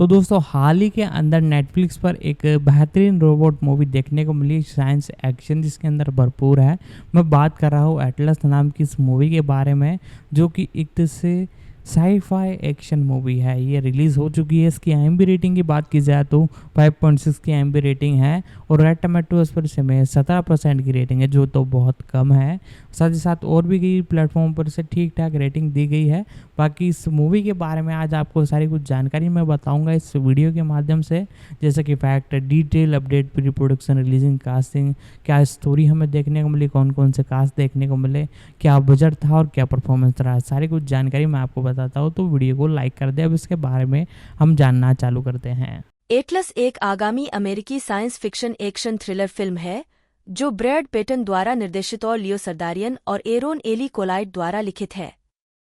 तो दोस्तों हाल ही के अंदर नेटफ्लिक्स पर एक बेहतरीन रोबोट मूवी देखने को मिली, साइंस एक्शन जिसके अंदर भरपूर है। मैं बात कर रहा हूँ एटलस नाम की इस मूवी के बारे में, जो कि एक तरह से साई-फाई एक्शन मूवी है। ये रिलीज़ हो चुकी है। इसकी IMDb रेटिंग की बात की जाए तो 5.6 की IMDb रेटिंग है और रेड टोमेटोज़ पर इस समय 17% की रेटिंग है, जो तो बहुत कम है। साथ ही साथ और भी कई प्लेटफॉर्म पर इसे ठीक ठाक रेटिंग दी गई है। बाकी इस मूवी के बारे में आज आपको सारी कुछ जानकारी मैं बताऊंगा इस वीडियो के माध्यम से, जैसे कि fact, detail update, pre production, releasing, casting, क्या स्टोरी हमें देखने को मिली, कौन कौन से कास्ट देखने को मिले, क्या बजट था और क्या परफॉर्मेंस रहा, सारी कुछ जानकारी मैं आपको बताता हूँ। तो वीडियो को लाइक कर दे। अब इसके बारे में हम जानना चालू करते हैं। एटलस एक आगामी अमेरिकी science fiction action thriller film है जो ब्रैड पेटन द्वारा निर्देशित और लियो सरदारियन और एरोन एली कोलाइट द्वारा लिखित है।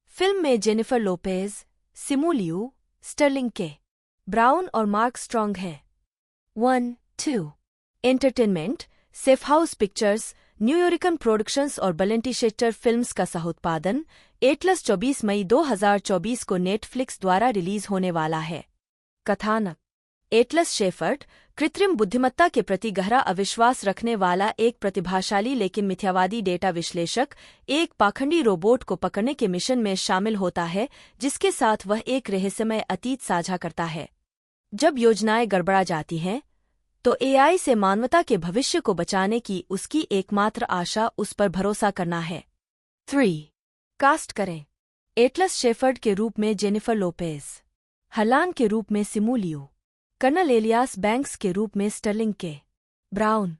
फिल्म में Jennifer Lopez, Simu Liu, Sterling K. Brown और मार्क स्ट्रॉन्ग हैं। 1-2 Entertainment, Safe House Pictures, Nuyorican Productions और बलेंटी-शेटर फिल्म्स का सह-उत्पादन। एटलस 24 मई 2024 को नेटफ्लिक्स द्वारा रिलीज होने वाला है। कथानक: एटलस शेफर्ड, कृत्रिम बुद्धिमत्ता के प्रति गहरा अविश्वास रखने वाला एक प्रतिभाशाली लेकिन मिथ्यावादी डेटा विश्लेषक, एक पाखंडी रोबोट को पकड़ने के मिशन में शामिल होता है जिसके साथ वह एक रहस्यमय अतीत साझा करता है। जब योजनाएं गड़बड़ा जाती हैं, तो AI से मानवता के भविष्य को बचाने की उसकी एकमात्र आशा उस पर भरोसा करना है। 3 कास्ट करें: एटलस शेफर्ड के रूप में जेनिफर लोपेज, हलान के रूप में Simu Liu, colonel Elias Banks के रूप में स्टर्लिंग के. ब्राउन,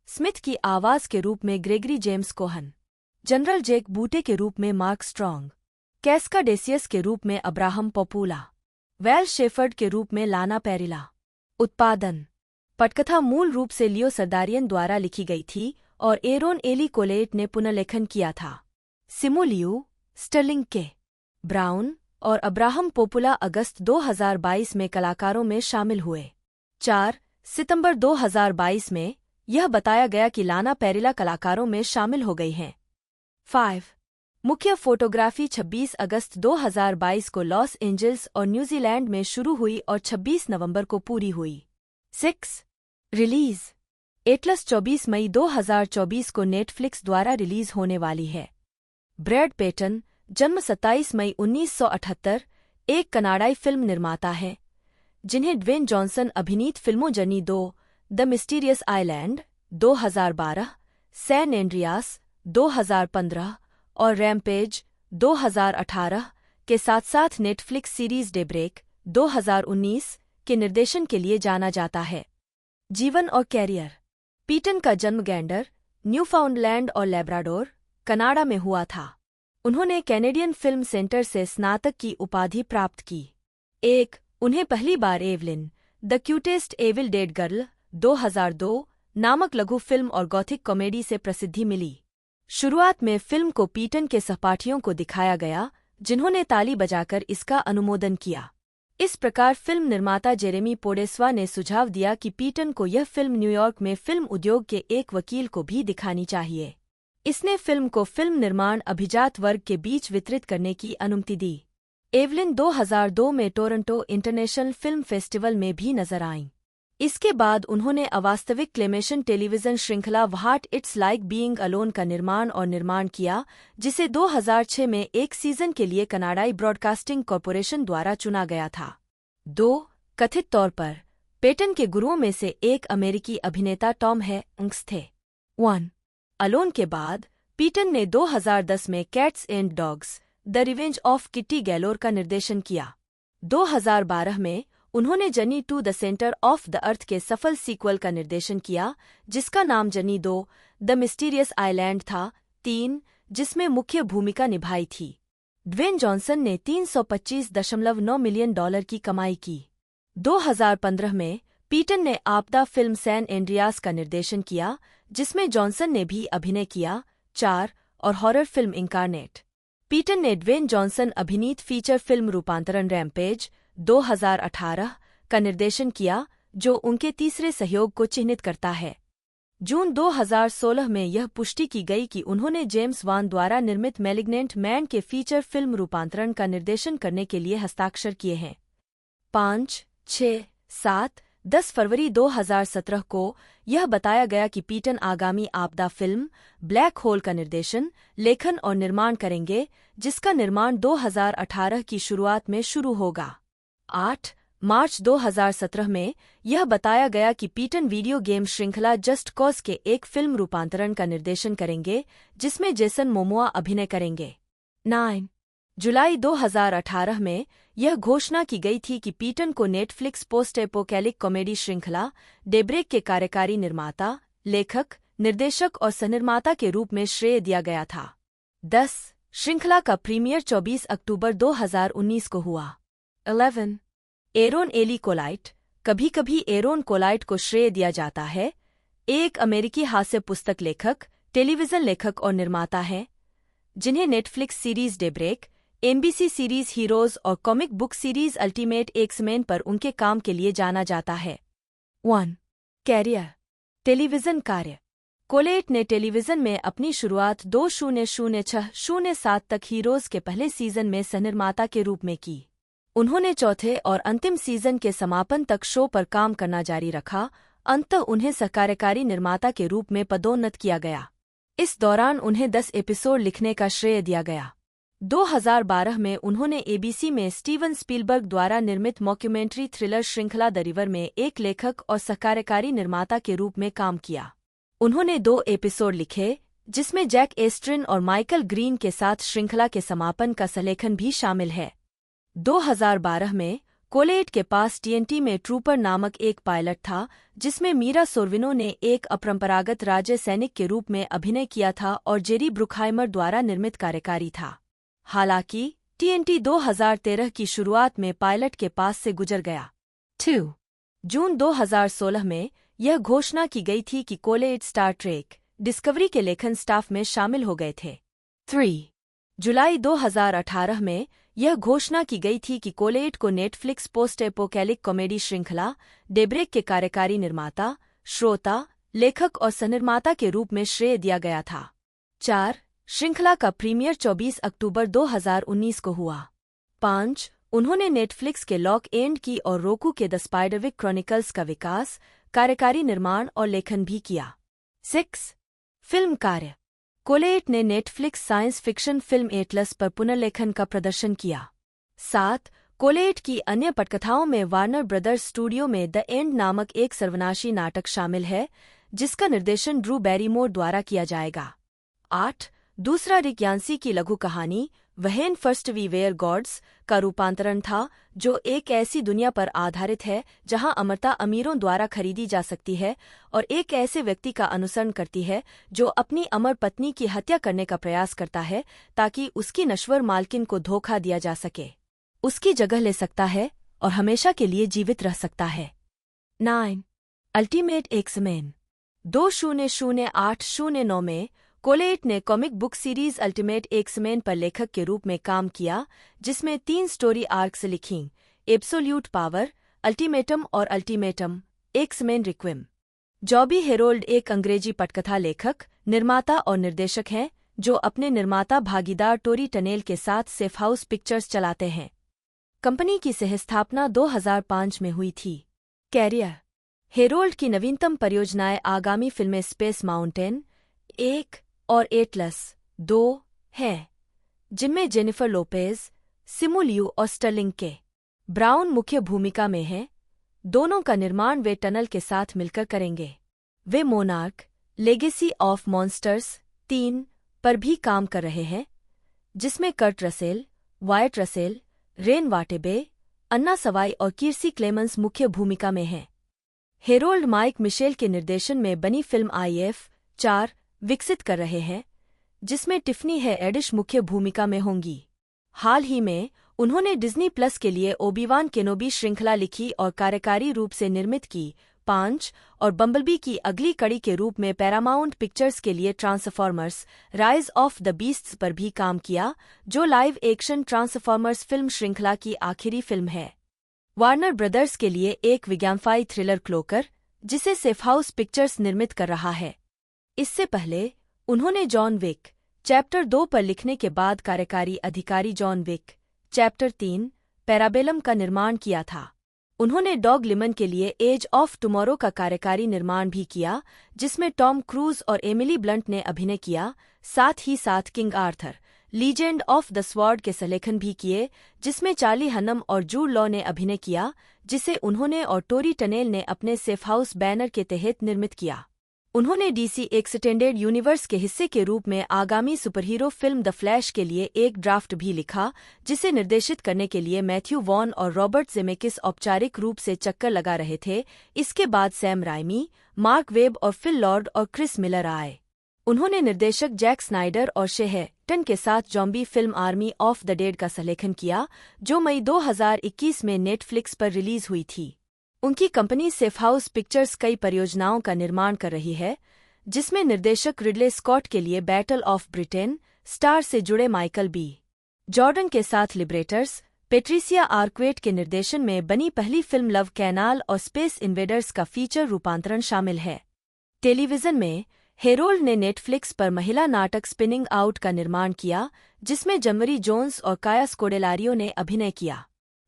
स्मिथ की आवाज के रूप में ग्रेगरी जेम्स कोहन, जनरल जेक बूटे के रूप में मार्क स्ट्रॉन्ग, कैस्काडेसियस के रूप में अब्राहम पोपूला, वेल शेफर्ड के रूप में लाना पेरिला. उत्पादन: पटकथा मूल रूप से लियो सरदारियन द्वारा लिखी गई थी और एरोन एली कोलेट ने पुनर्लेखन किया था। Simu Liu, Sterling K. Brown और अब्राहम पोपुला अगस्त 2022 में कलाकारों में शामिल हुए। 4 सितंबर 2022 में यह बताया गया कि लाना पेरिला कलाकारों में शामिल हो गई हैं। 5 मुख्य फोटोग्राफी 26 अगस्त 2022 को लॉस एंजल्स और न्यूजीलैंड में शुरू हुई और 26 नवंबर को पूरी हुई। 6 रिलीज: एटलस 24 मई 2024 को नेटफ्लिक्स द्वारा रिलीज होने वाली है। ब्रैड पेटन, जन्म 27 मई 1978, एक कनाडाई फिल्म निर्माता हैं जिन्हें ड्वेन जॉनसन अभिनीत फिल्मों journey 2, the mysterious island 2012, San Andreas 2015 और रैम्पेज 2018 के साथ साथ नेटफ्लिक्स सीरीज डेब्रेक 2019 के निर्देशन के लिए जाना जाता है। जीवन और कैरियर: पीटन का जन्म गैंडर, न्यूफाउंडलैंड और लेब्राडोर, कनाडा में हुआ था। उन्होंने कैनेडियन फिल्म सेंटर से स्नातक की उपाधि प्राप्त की। उन्हें पहली बार Evelyn, the Cutest Evil Dead Girl 2002 नामक लघु फिल्म और गॉथिक कॉमेडी से प्रसिद्धि मिली। शुरुआत में फिल्म को पीटन के सहपाठियों को दिखाया गया, जिन्होंने ताली बजाकर इसका अनुमोदन किया। इस प्रकार फिल्म निर्माता जेरेमी पोडेस्वा ने सुझाव दिया कि पीटन को यह फिल्म न्यूयॉर्क में फिल्म उद्योग के एक वकील को भी दिखानी चाहिए। इसने फिल्म को फिल्म निर्माण अभिजात वर्ग के बीच वितरित करने की अनुमति दी। एवलिन 2002 में टोरंटो इंटरनेशनल फिल्म फेस्टिवल में भी नजर आईं। इसके बाद उन्होंने अवास्तविक क्लेमेशन टेलीविजन श्रृंखला what it's like being alone का निर्माण किया, जिसे 2006 में एक सीजन के लिए कनाडाई ब्रॉडकास्टिंग कॉरपोरेशन द्वारा चुना गया था। 2 कथित तौर पर पेटन के गुरुओं में से एक अमेरिकी अभिनेता टॉम हैंक्स थे। 1 अलोन के बाद पीटन ने 2010 में Cats and Dogs, the Revenge of Kitty Galore का निर्देशन किया। 2012 में उन्होंने Journey to the Center of the Earth के सफल सीक्वल का निर्देशन किया, जिसका नाम जर्नी 2, द मिस्टीरियस आइलैंड था। 3 जिसमें मुख्य भूमिका निभाई थी। ड्वेन जॉनसन ने $325.9 मिलियन की कमाई की। 2015 में पीटन ने आपदा फिल्म सैन एंड्रियास का निर्देशन किया, जिसमें जॉनसन ने भी अभिनय किया। 4 और हॉरर फिल्म इनकार्नेट: पीटन ने ड्वेन जॉनसन अभिनीत फीचर फिल्म रूपांतरण रैम्पेज 2018 का निर्देशन किया, जो उनके तीसरे सहयोग को चिह्नित करता है। जून 2016 में यह पुष्टि की गई कि उन्होंने जेम्स वान द्वारा निर्मित मैलिग्नेंट मैन के फीचर फिल्म रूपांतरण का निर्देशन करने के लिए हस्ताक्षर किए हैं। 5 6-7-10 फरवरी 2017 को यह बताया गया कि पीटन आगामी आपदा फिल्म ब्लैक होल का निर्देशन, लेखन और निर्माण करेंगे, जिसका निर्माण 2018 की शुरुआत में शुरू होगा। 8 मार्च 2017 में यह बताया गया कि पीटन वीडियो गेम श्रृंखला जस्ट कॉज के एक फिल्म रूपांतरण का निर्देशन करेंगे, जिसमें जेसन मोमोआ अभिनय करेंगे। 9 जुलाई 2018 में यह घोषणा की गई थी कि पीटन को नेटफ्लिक्स पोस्ट एपोकैलिक कॉमेडी श्रृंखला डेब्रेक के कार्यकारी निर्माता, लेखक, निर्देशक और सहनिर्माता के रूप में श्रेय दिया गया था। 10 श्रृंखला का प्रीमियर 24 अक्टूबर 2019 को हुआ। 11 एरोन एली कोलाइट, कभी कभी एरोन कोलाइट को श्रेय दिया जाता है, एक अमेरिकी हास्य पुस्तक लेखक, टेलीविजन लेखक और निर्माता हैं, जिन्हें Netflix series Daybreak, NBC series Heroes और comic book series ultimate X Men पर उनके काम के लिए जाना जाता है। 1 कैरियर टेलीविजन कार्य। कोलेट ने टेलीविजन में अपनी शुरुआत 2006-07 तक हीरोज के पहले सीजन में सहनिर्माता के रूप में की। उन्होंने चौथे और अंतिम सीजन के समापन तक शो पर काम करना जारी रखा। अंततः उन्हें सहकार्यकारी निर्माता के रूप में पदोन्नत किया गया। इस दौरान उन्हें 10 एपिसोड लिखने का श्रेय दिया गया। 2012 में उन्होंने एबीसी में स्टीवन स्पीलबर्ग द्वारा निर्मित मॉक्यूमेंट्री थ्रिलर श्रृंखला द रिवर में एक लेखक और सहकार्यकारी निर्माता के रूप में काम किया। उन्होंने 2 एपिसोड लिखे, जिसमें जैक एस्ट्रिन और माइकल ग्रीन के साथ श्रृंखला के समापन का सलेखन भी शामिल है। 2012 में कोलेट के पास टीएनटी में ट्रूपर नामक एक पायलट था, जिसमें मीरा सोर्विनो ने एक अपरंपरागत राज्य सैनिक के रूप में अभिनय किया था और जेरी ब्रुकहाइमर द्वारा निर्मित कार्यकारी था। हालांकि टीएनटी 2013 की शुरुआत में पायलट के पास से गुजर गया। 2 जून 2016 में यह घोषणा की गई थी कि कोलेट स्टार ट्रेक डिस्कवरी के लेखन स्टाफ में शामिल हो गए थे। 3 जुलाई 2018 में यह घोषणा की गई थी कि कोलेट को नेटफ्लिक्स पोस्ट एपोकैलिक कॉमेडी श्रृंखला डेब्रेक के कार्यकारी निर्माता, श्रोता, लेखक और सहनिर्माता के रूप में श्रेय दिया गया था। 4 श्रृंखला का प्रीमियर 24 अक्टूबर 2019 को हुआ। 5 उन्होंने नेटफ्लिक्स के लॉक एंड की और रोकू के द स्पाइडरविक क्रॉनिकल्स का विकास, कार्यकारी निर्माण और लेखन भी किया। 6 फिल्म कार्य। कोलेट ने Netflix science fiction film Atlas पर पुनर्लेखन का प्रदर्शन किया। 7 कोलेट की अन्य पटकथाओं में वार्नर ब्रदर्स स्टूडियो में द एंड नामक एक सर्वनाशी नाटक शामिल है, जिसका निर्देशन ड्रू बैरीमोर द्वारा किया जाएगा। 8 दूसरा रिक यान्सी की लघु कहानी when first we were gods का रूपांतरण था, जो एक ऐसी दुनिया पर आधारित है जहां अमरता अमीरों द्वारा खरीदी जा सकती है और एक ऐसे व्यक्ति का अनुसरण करती है जो अपनी अमर पत्नी की हत्या करने का प्रयास करता है ताकि उसकी नश्वर मालकिन को धोखा दिया जा सके, उसकी जगह ले सकता है और हमेशा के लिए जीवित रह सकता है। 9 अल्टीमेट एक्समैन। 2008-09 में कोलेट ने comic book series ultimate X Men पर लेखक के रूप में काम किया, जिसमें 3 स्टोरी आर्क्स लिखीं, एब्सोल्यूट पावर, अल्टीमेटम और ultimatum X men requiem. Joby Harold एक अंग्रेजी पटकथा लेखक, निर्माता और निर्देशक हैं जो अपने निर्माता भागीदार टोरी टनेल के साथ सेफ हाउस पिक्चर्स चलाते हैं। कंपनी की सहस्थापना 2005 में हुई थी। कैरियर। हेरोल्ड की नवीनतम परियोजनाएं आगामी फिल्में स्पेस माउंटेन 1 और एटलस 2 हैं, जिनमें जेनिफर लोपेज, सिमू लियू और स्टर्लिंग के ब्राउन मुख्य भूमिका में हैं। दोनों का निर्माण वे टनल के साथ मिलकर करेंगे। वे मोनार्क, लेगेसी ऑफ मॉन्स्टर्स 3 पर भी काम कर रहे हैं, जिसमें कर्ट रसेल, वायट रसेल, रेन वाटेबे, अन्ना सवाई और किर्सी क्लेमेंस मुख्य भूमिका में हैं। हेरोल्ड माइक मिशेल के निर्देशन में बनी फिल्म IF-4 विकसित कर रहे हैं, जिसमें टिफनी है एडिश मुख्य भूमिका में होंगी। हाल ही में उन्होंने डिज्नी प्लस के लिए ओबीवान केनोबी श्रृंखला लिखी और कार्यकारी रूप से निर्मित की। 5 और बम्बलबी की अगली कड़ी के रूप में पैरामाउंट पिक्चर्स के लिए transformers rise of the beasts पर भी काम किया, जो लाइव एक्शन ट्रांसफॉर्मर्स फिल्म श्रृंखला की आखिरी फिल्म है। वार्नर ब्रदर्स के लिए एक विज्ञापन थ्रिलर क्लोकर, जिसे सेफ हाउस पिक्चर्स निर्मित कर रहा है। इससे पहले उन्होंने जॉन विक चैप्टर 2 पर लिखने के बाद कार्यकारी अधिकारी जॉन विक चैप्टर 3 पैराबेलम का निर्माण किया था। उन्होंने डॉग लिमन के लिए एज ऑफ टुमारो का कार्यकारी निर्माण भी किया, जिसमें टॉम क्रूज और एमिली ब्लंट ने अभिनय किया। साथ ही साथ king Arthur legend of the sword के सलेखन भी किए, जिसमें चार्ली हनम और जूड लॉ ने अभिनय किया, जिसे उन्होंने और टोरी टनेल ने अपने सेफ हाउस बैनर के तहत निर्मित किया। उन्होंने डीसी एक्सटेंडेड यूनिवर्स के हिस्से के रूप में आगामी सुपरहीरो फिल्म द फ्लैश के लिए एक ड्राफ्ट भी लिखा, जिसे निर्देशित करने के लिए मैथ्यू वॉन और रॉबर्ट जेमेकिस औपचारिक रूप से चक्कर लगा रहे थे। इसके बाद सैम राइमी, मार्क वेब और फिल लॉर्ड और क्रिस मिलर आए। उन्होंने निर्देशक जैक स्नाइडर और शेहटन के साथ zombie film army of the dead का सलेखन किया, जो मई 2021 में नेटफ्लिक्स पर रिलीज हुई थी। उनकी कंपनी सेफ हाउस पिक्चर्स कई परियोजनाओं का निर्माण कर रही है, जिसमें निर्देशक रिडले स्कॉट के लिए बैटल ऑफ ब्रिटेन स्टार से जुड़े माइकल बी जॉर्डन के साथ लिबरेटर्स, पेट्रिसिया आर्क्वेट के निर्देशन में बनी पहली फिल्म लव कैनाल और स्पेस इन्वेडर्स का फीचर रूपांतरण शामिल है। टेलीविजन में हेरोल्ड ने नेटफ्लिक्स पर महिला नाटक स्पिनिंग आउट का निर्माण किया, जिसमें जमरी जोन्स और काया स्कोडेलारियो ने अभिनय किया।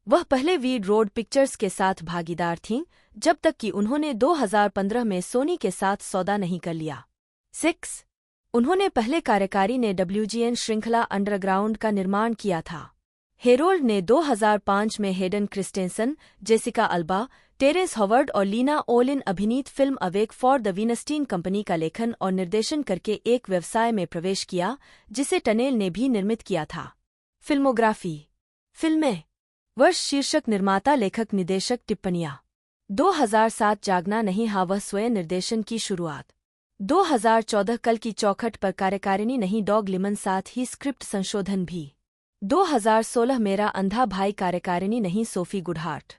वह पहले वीड रोड पिक्चर्स के साथ भागीदार थीं, जब तक कि उन्होंने 2015 में सोनी के साथ सौदा नहीं कर लिया। 6. उन्होंने पहले कार्यकारी ने WGN श्रृंखला अंडरग्राउंड का निर्माण किया था। हेरोल्ड ने 2005 में Hayden Christensen, Jessica Alba, Terrence Howard और लीना ओलिन अभिनीत फिल्म Awake for the Weinstein Company का लेखन और निर्देशन करके एक व्यवसाय में प्रवेश किया, जिसे टनेल ने भी निर्मित किया था। फिल्मोग्राफी। फिल्में वर्ष शीर्षक निर्माता लेखक निदेशक टिप्पणियां 2007 जागना नहीं हाँ वह स्वयं निर्देशन की शुरुआत 2014 कल की चौखट पर कार्यकारिणी नहीं डॉग लिमन साथ ही स्क्रिप्ट संशोधन भी 2016 मेरा अंधा भाई कार्यकारिणी नहीं सोफी गुडहार्ट।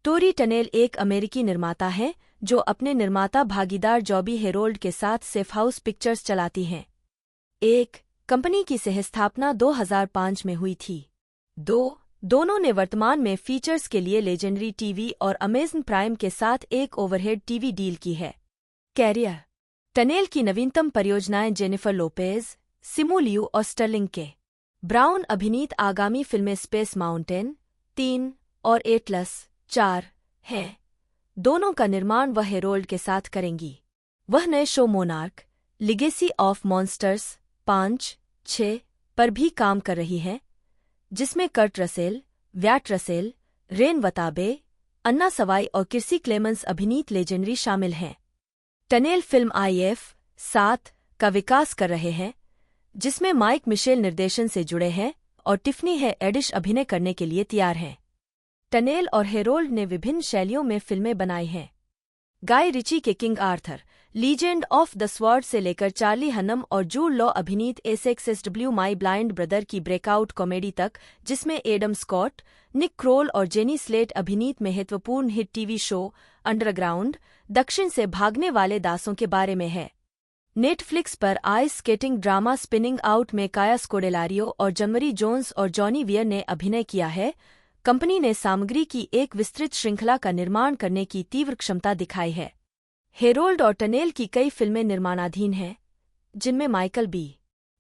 टोरी टनेल एक अमेरिकी निर्माता है जो अपने निर्माता भागीदार जॉबी हेरोल्ड के साथ सेफ हाउस पिक्चर्स चलाती हैं। 1. कंपनी की सहस्थापना 2005 में हुई थी। 2. दोनों ने वर्तमान में फीचर्स के लिए लेजेंडरी टीवी और अमेज़न प्राइम के साथ एक ओवरहेड टीवी डील की है। कैरियर। टनेल की नवीनतम परियोजनाएं जेनिफर लोपेज, सिमू लियू और स्टर्लिंग के ब्राउन अभिनीत आगामी फिल्में स्पेस माउंटेन 3 और एटलस 4 हैं। दोनों का निर्माण वह हेरोल्ड के साथ करेंगी। वह नए show Monarch Legacy of Monsters 5-6 पर भी काम कर रही है, जिसमें Kurt Russell, Wyatt Russell, Ren Watabe, Anna Sawai और किर्सी क्लेमेंस अभिनीत लेजेंडरी शामिल हैं। टनेल फिल्म IF-7 का विकास कर रहे हैं, जिसमें माइक मिशेल निर्देशन से जुड़े हैं और टिफनी है एडिश अभिनय करने के लिए तैयार हैं। टनेल और हेरोल्ड ने विभिन्न शैलियों में फिल्में बनाई हैं। गाय रिची के king Arthur legend of the sword से लेकर चार्ली हनम और जूड लॉ अभिनीत SXSW माई ब्लाइंड ब्रदर की ब्रेकआउट कॉमेडी तक, जिसमें एडम स्कॉट, निक क्रोल और जेनी स्लेट अभिनीत महत्वपूर्ण हिट टीवी शो अंडरग्राउंड दक्षिण से भागने वाले दासों के बारे में है। नेटफ्लिक्स पर ice skating drama spinning out में काया स्कोडेलारियो और जमरी जोन्स और जॉनी वियर ने अभिनय किया है। कंपनी ने सामग्री की एक विस्तृत श्रृंखला का निर्माण करने की तीव्र क्षमता दिखाई है। हेरोल्ड और टनेल की कई फिल्में निर्माणाधीन हैं, जिनमें माइकल बी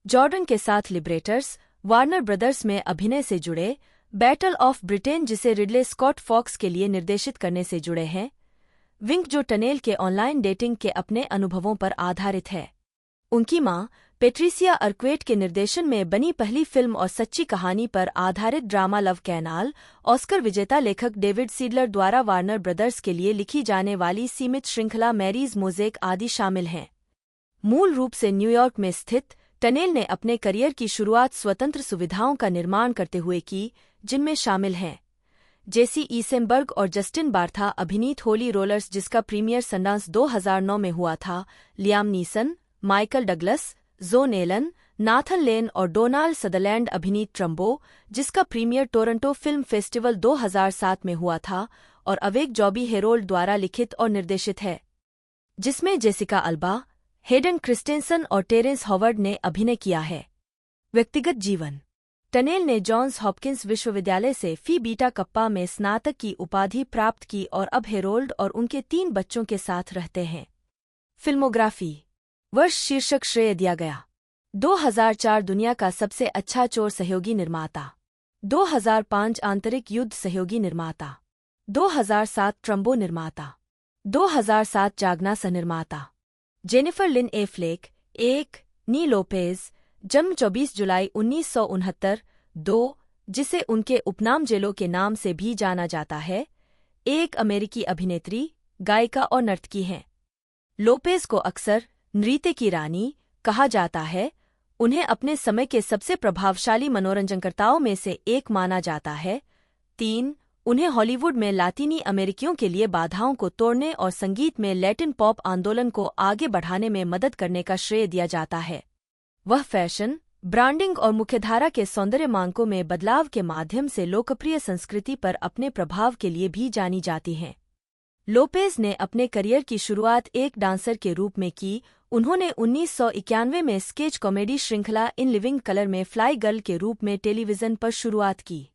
जॉर्डन के साथ लिबरेटर्स, वार्नर ब्रदर्स में अभिनय से जुड़े, बैटल ऑफ ब्रिटेन जिसे रिडले स्कॉट फॉक्स के लिए निर्देशित करने से जुड़े हैं, विंक जो टनेल के ऑनलाइन डेटिंग के अपने अनुभवों पर आधारित है। उनकी मां पेट्रिसिया आर्क्वेट के निर्देशन में बनी पहली फिल्म और सच्ची कहानी पर आधारित ड्रामा लव कैनाल, ऑस्कर विजेता लेखक डेविड सीडलर द्वारा वार्नर ब्रदर्स के लिए लिखी जाने वाली सीमित श्रृंखला मैरीज मोज़ेक आदि शामिल हैं। मूल रूप से न्यूयॉर्क में स्थित टनेल ने अपने करियर की शुरुआत स्वतंत्र सुविधाओं का निर्माण करते हुए की, जिनमें शामिल हैं जेसी ईसेनबर्ग और जस्टिन बार्था अभिनीत होली रोलर्स जिसका प्रीमियर सनडांस 2009 में हुआ था, Liam Neeson, Michael Douglas, Joan Allen, Nathan Lane और डोनाल्ड सदरलैंड अभिनीत ट्रम्बो जिसका प्रीमियर टोरंटो फिल्म फेस्टिवल 2007 में हुआ था, और अवेक जॉबी हेरोल्ड द्वारा लिखित और निर्देशित है, जिसमें जेसिका अल्बा, हेडन क्रिस्टेंसन और टेरेंस हॉवर्ड ने अभिनय किया है। व्यक्तिगत जीवन। टनेल ने जॉन्स हॉपकिंस विश्वविद्यालय से फी बीटा कप्पा में स्नातक की उपाधि प्राप्त की और अब हेरोल्ड और उनके 3 बच्चों के साथ रहते हैं। फिल्मोग्राफी। वर्ष शीर्षक श्रेय दिया गया। 2004 दुनिया का सबसे अच्छा चोर सहयोगी निर्माता। 2005 आंतरिक युद्ध सहयोगी निर्माता। 2007 ट्रम्बो निर्माता, 2007 जागना सह-निर्माता। जेनिफर लिन एफ्लेक, 1, नी लोपेज, जन्म 24 जुलाई 1969, 2, जिसे उनके उपनाम जेलो के नाम से भी जाना जाता है, एक अमेरिकी अभिनेत्री, गायिका और नर्तकी हैं। लोपेज को अक्सर नृत्य की रानी कहा जाता है। उन्हें अपने समय के सबसे प्रभावशाली मनोरंजनकर्ताओं में से एक माना जाता है। 3, उन्हें हॉलीवुड में लातीनी अमेरिकियों के लिए बाधाओं को तोड़ने और संगीत में लैटिन पॉप आंदोलन को आगे बढ़ाने में मदद करने का श्रेय दिया जाता है। वह फैशन, ब्रांडिंग और मुख्यधारा के सौंदर्य मानकों में बदलाव के माध्यम से लोकप्रिय संस्कृति पर अपने प्रभाव के लिए भी जानी जाती हैं। लोपेज ने अपने करियर की शुरुआत एक डांसर के रूप में की। उन्होंने 1991 में स्केच कॉमेडी श्रृंखला इन लिविंग कलर में फ्लाई गर्ल के रूप में टेलीविजन पर शुरुआत की।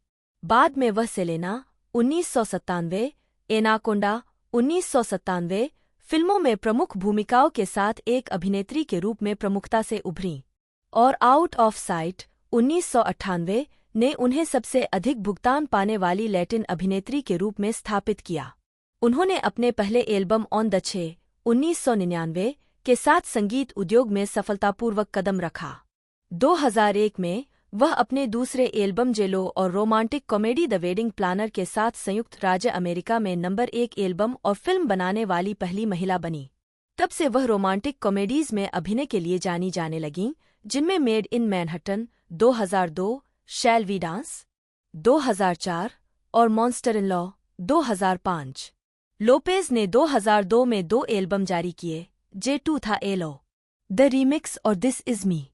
बाद में वह सेलेना 1997, एनाकोंडा 1997 फिल्मों में प्रमुख भूमिकाओं के साथ एक अभिनेत्री के रूप में प्रमुखता से उभरीं, और आउट ऑफ साइट 1998 ने उन्हें सबसे अधिक भुगतान पाने वाली लैटिन अभिनेत्री के रूप में स्थापित किया। उन्होंने अपने पहले एल्बम ऑन द 6, 1999 के साथ संगीत उद्योग में सफलतापूर्वक कदम रखा। 2001 में वह अपने दूसरे एल्बम जेलो और romantic comedy the wedding planner के साथ संयुक्त राज्य अमेरिका में नंबर 1 एल्बम और फिल्म बनाने वाली पहली महिला बनी। तब से वह रोमांटिक कॉमेडीज में अभिनय के लिए जानी जाने लगीं, जिनमें made in Manhattan 2002, shall we dance 2004 और मॉन्स्टर इन लॉ 2005। लोपेज ने 2002 में 2 एल्बम जारी किए। J2 था एलो, द रीमिक्स और दिस इज मी।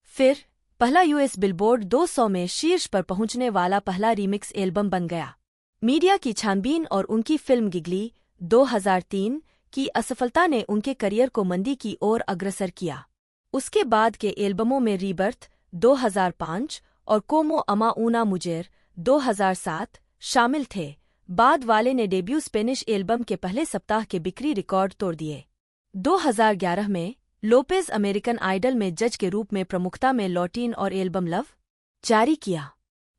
फिर पहला यूएस बिलबोर्ड 200 में शीर्ष पर पहुंचने वाला पहला रीमिक्स एल्बम बन गया। मीडिया की छानबीन और उनकी फिल्म गिगली 2003 की असफलता ने उनके करियर को मंदी की ओर अग्रसर किया। उसके बाद के एल्बमों में रीबर्थ 2005 और कोमो अमा ऊना मुजेर 2007 शामिल थे। बाद वाले ने डेब्यू स्पेनिश एल्बम के पहले सप्ताह के बिक्री रिकॉर्ड तोड़ दिए। 2011 में लोपेज अमेरिकन आइडल में जज के रूप में प्रमुखता में लौटीं और एल्बम लव जारी किया।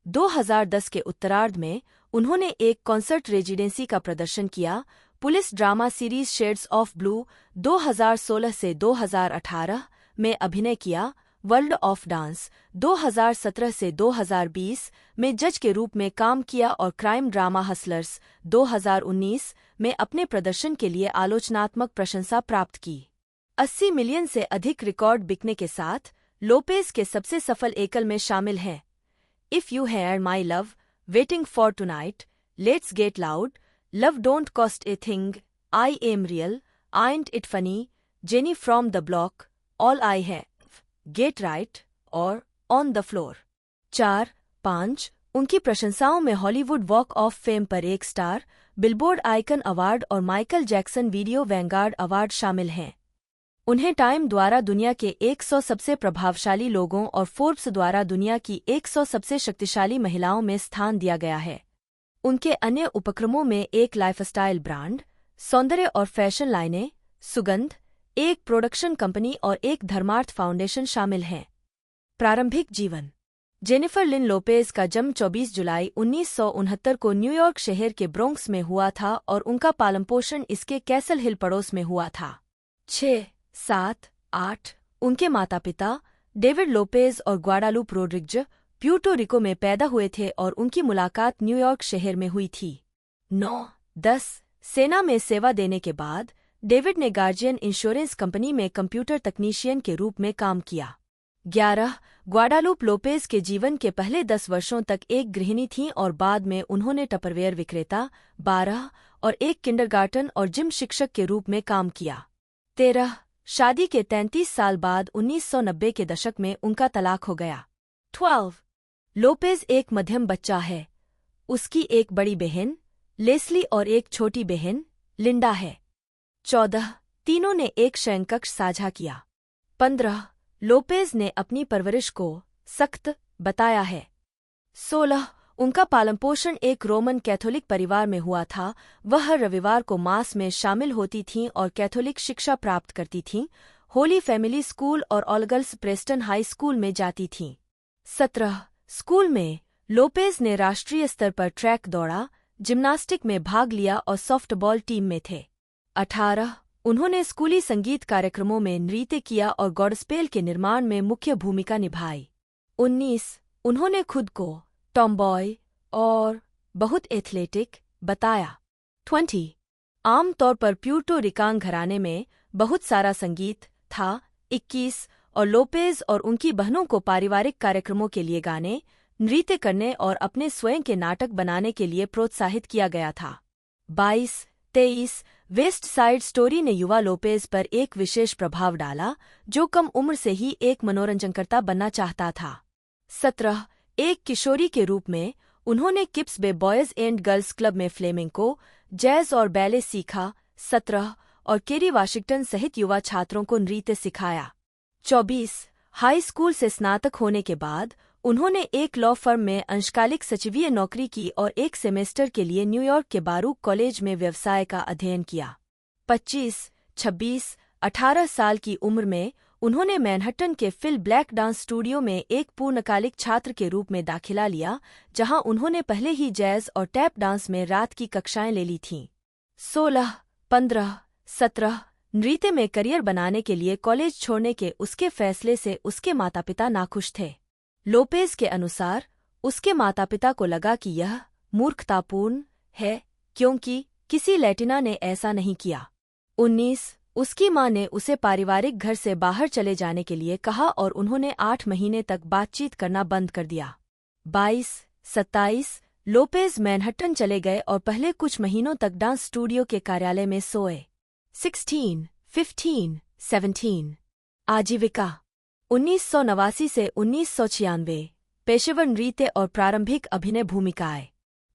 2010 के उत्तरार्ध में उन्होंने एक कॉन्सर्ट रेजिडेंसी का प्रदर्शन किया। Police drama series shades of blue 2016 से 2018 में अभिनय किया। वर्ल्ड ऑफ डांस 2017 से 2020 में जज के रूप में काम किया और क्राइम ड्रामा हसलर्स 2019 में अपने प्रदर्शन के लिए आलोचनात्मक प्रशंसा प्राप्त की। 80 मिलियन से अधिक रिकॉर्ड बिकने के साथ लोपेज के सबसे सफल एकल में शामिल हैं If You Had My Love, Waiting for Tonight, Let's Get Loud, Love Don't Cost a Thing, I'm Real, Ain't It Funny, Jenny from the Block, All I Have, Get Right और On the Floor. 4-5 उनकी प्रशंसाओं में Hollywood walk of fame पर 1 star, billboard icon award और Michael Jackson video vanguard award शामिल हैं। उन्हें time द्वारा दुनिया के 100 सबसे प्रभावशाली लोगों और फोर्ब्स द्वारा दुनिया की 100 सबसे शक्तिशाली महिलाओं में स्थान दिया गया है। उनके अन्य उपक्रमों में एक लाइफस्टाइल ब्रांड, सौंदर्य और फैशन लाइनें, सुगंध, एक प्रोडक्शन कंपनी और एक धर्मार्थ फाउंडेशन शामिल हैं। प्रारंभिक जीवन। जेनिफर लिन लोपेज का जन्म 24 जुलाई 1969 को न्यूयॉर्क शहर के ब्रोंक्स में हुआ था और उनका पालनपोषण इसके कैसल हिल पड़ोस में हुआ था। 6, 7, 8 उनके माता पिता डेविड लोपेज और ग्वाडालूप रोड्रिग्ज प्यूर्टो रिको में पैदा हुए थे और उनकी मुलाकात न्यूयॉर्क शहर में हुई थी। 9, 10 सेना में सेवा देने के बाद डेविड ने गार्जियन इंश्योरेंस कंपनी में कंप्यूटर तकनीशियन के रूप में काम किया। 11 ग्वाडालूप लोपेज के जीवन के पहले 10 वर्षों तक एक गृहिणी थीं और बाद में उन्होंने टपरवेयर विक्रेता, 12 और एक किंडरगार्टन और जिम शिक्षक के रूप में काम किया। 13 शादी के 33 साल बाद 1990 के दशक में उनका तलाक हो गया। 12 लोपेज एक मध्यम बच्चा है। उसकी एक बड़ी बहन लेस्ली और एक छोटी बहन लिंडा है। 14 तीनों ने एक शयनकक्ष साझा किया। 15 लोपेज ने अपनी परवरिश को सख्त बताया है। 16 उनका पालनपोषण एक रोमन कैथोलिक परिवार में हुआ था। वह हर रविवार को मास में शामिल होती थीं और कैथोलिक शिक्षा प्राप्त करती थीं। होली फैमिली स्कूल और all girls Preston high school में जाती थीं। 17 स्कूल में लोपेज ने राष्ट्रीय स्तर पर ट्रैक दौड़ा, जिम्नास्टिक में भाग लिया और सॉफ्टबॉल टीम में थे। 18 उन्होंने स्कूली संगीत कार्यक्रमों में नृत्य किया और गॉडस्पेल के निर्माण में मुख्य भूमिका निभाई। 19 उन्होंने खुद को टॉमबॉय और बहुत एथलेटिक बताया। 20 आमतौर पर प्यूर्टो रिकान घराने में बहुत सारा संगीत था। 21 और लोपेज और उनकी बहनों को पारिवारिक कार्यक्रमों के लिए गाने, नृत्य करने और अपने स्वयं के नाटक बनाने के लिए प्रोत्साहित किया गया था। 22-23 वेस्ट साइड स्टोरी ने युवा लोपेज पर एक विशेष प्रभाव डाला, जो कम उम्र से ही एक मनोरंजनकर्ता बनना चाहता था। 17 एक किशोरी के रूप में उन्होंने Kips Bay boys and girls club में फ्लेमिंको, जैज और बैले सीखा। 17 और केरी वाशिंगटन सहित युवा छात्रों को नृत्य सिखाया। 24 हाई स्कूल से स्नातक होने के बाद उन्होंने एक लॉ फर्म में अंशकालिक सचिवीय नौकरी की और एक सेमेस्टर के लिए न्यूयॉर्क के बारूक कॉलेज में व्यवसाय का अध्ययन किया। 25-26-18 साल की उम्र में उन्होंने मैनहट्टन के फिल ब्लैक डांस स्टूडियो में एक पूर्णकालिक छात्र के रूप में दाखिला लिया, जहां उन्होंने पहले ही जैज और टैप डांस में रात की कक्षाएं ले ली थीं। 16-15-17 नृत्य में करियर बनाने के लिए कॉलेज छोड़ने के उसके फैसले से उसके माता पिता नाखुश थे। लोपेज के अनुसार उसके माता पिता को लगा कि यह मूर्खतापूर्ण है, क्योंकि किसी लैटिना ने ऐसा नहीं किया। 19 उसकी मां ने उसे पारिवारिक घर से बाहर चले जाने के लिए कहा और उन्होंने 8 महीने तक बातचीत करना बंद कर दिया। 22-27 लोपेज मैनहट्टन चले गए और पहले कुछ महीनों तक डांस स्टूडियो के कार्यालय में सोए। 16-15-17 आजीविका 1989 से 1996 पेशेवर नृत्य और प्रारंभिक अभिनय भूमिकाएं।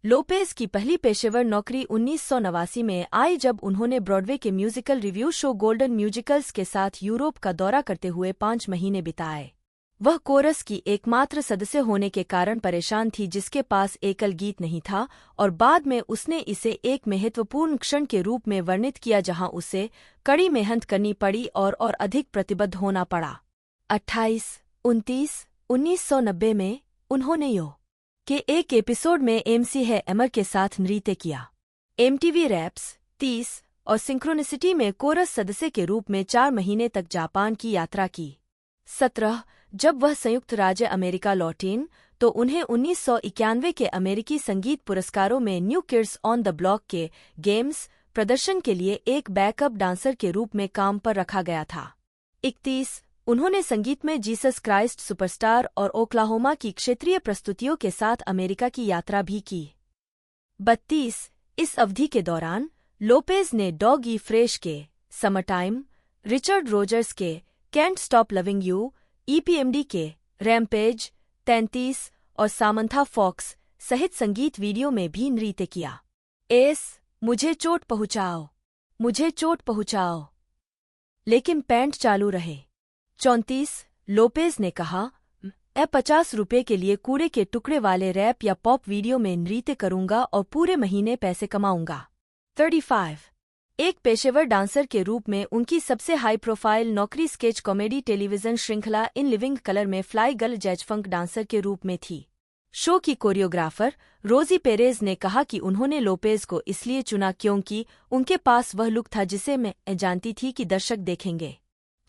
लोपेज की पहली पेशेवर नौकरी 1989 में आई जब उन्होंने ब्रॉडवे के musical review show golden musicals के साथ यूरोप का दौरा करते हुए 5 महीने बिताए। वह कोरस की एकमात्र सदस्य होने के कारण परेशान थी, जिसके पास एकल गीत नहीं था, और बाद में उसने इसे एक महत्वपूर्ण क्षण के रूप में वर्णित किया जहां उसे कड़ी मेहनत करनी पड़ी और अधिक प्रतिबद्ध होना पड़ा। 28-29 1990 में उन्होंने यो के एक एपिसोड में एमसी है एमर के साथ नृत्य किया। एमटीवी रैप्स 30 और सिंक्रोनिसिटी में कोरस सदस्य के रूप में 4 महीने तक जापान की यात्रा की। 17 जब वह संयुक्त राज्य अमेरिका लौटीं तो उन्हें 1991 के अमेरिकी संगीत पुरस्कारों में new kids on the block के गेम्स प्रदर्शन के लिए एक बैकअप डांसर के रूप में काम पर रखा गया था। 31 उन्होंने संगीत में जीसस क्राइस्ट सुपरस्टार और ओक्लाहोमा की क्षेत्रीय प्रस्तुतियों के साथ अमेरिका की यात्रा भी की। 32 इस अवधि के दौरान लोपेज ने डॉग ई फ्रेश के समर टाइम, रिचर्ड रोजर्स के कैंट स्टॉप लविंग यू, ईपीएमडी के रैम्पेज 33 और सामंथा फॉक्स सहित संगीत वीडियो में भी नृत्य किया। मुझे चोट पहुंचाओ, लेकिन पैंट चालू रहे। 34 लोपेज ने कहा, मैं 50 रुपये के लिए कूड़े के टुकड़े वाले रैप या पॉप वीडियो में नृत्य करूंगा और पूरे महीने पैसे कमाऊंगा। 35 एक पेशेवर डांसर के रूप में उनकी सबसे हाई प्रोफाइल नौकरी स्केच कॉमेडी टेलीविजन श्रृंखला इन लिविंग कलर में फ्लाई गर्ल जैज फंक डांसर के रूप में थी। शो की कोरियोग्राफर रोजी पेरेज ने कहा कि उन्होंने लोपेज को इसलिए चुना क्योंकि उनके पास वह लुक था जिसे मैं जानती थी कि दर्शक देखेंगे।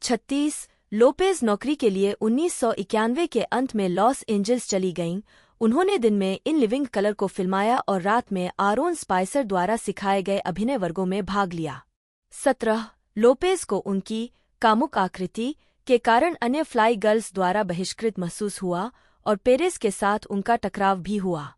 36 लोपेज नौकरी के लिए 1991 के अंत में लॉस एंजल्स चली गईं। उन्होंने दिन में इन लिविंग कलर को फिल्माया और रात में आरोन स्पाइसर द्वारा सिखाए गए अभिनय वर्गों में भाग लिया। 17 लोपेज को उनकी कामुक आकृति के कारण अन्य फ्लाई गर्ल्स द्वारा बहिष्कृत महसूस हुआ और पेरेस के साथ उनका टकराव भी हुआ।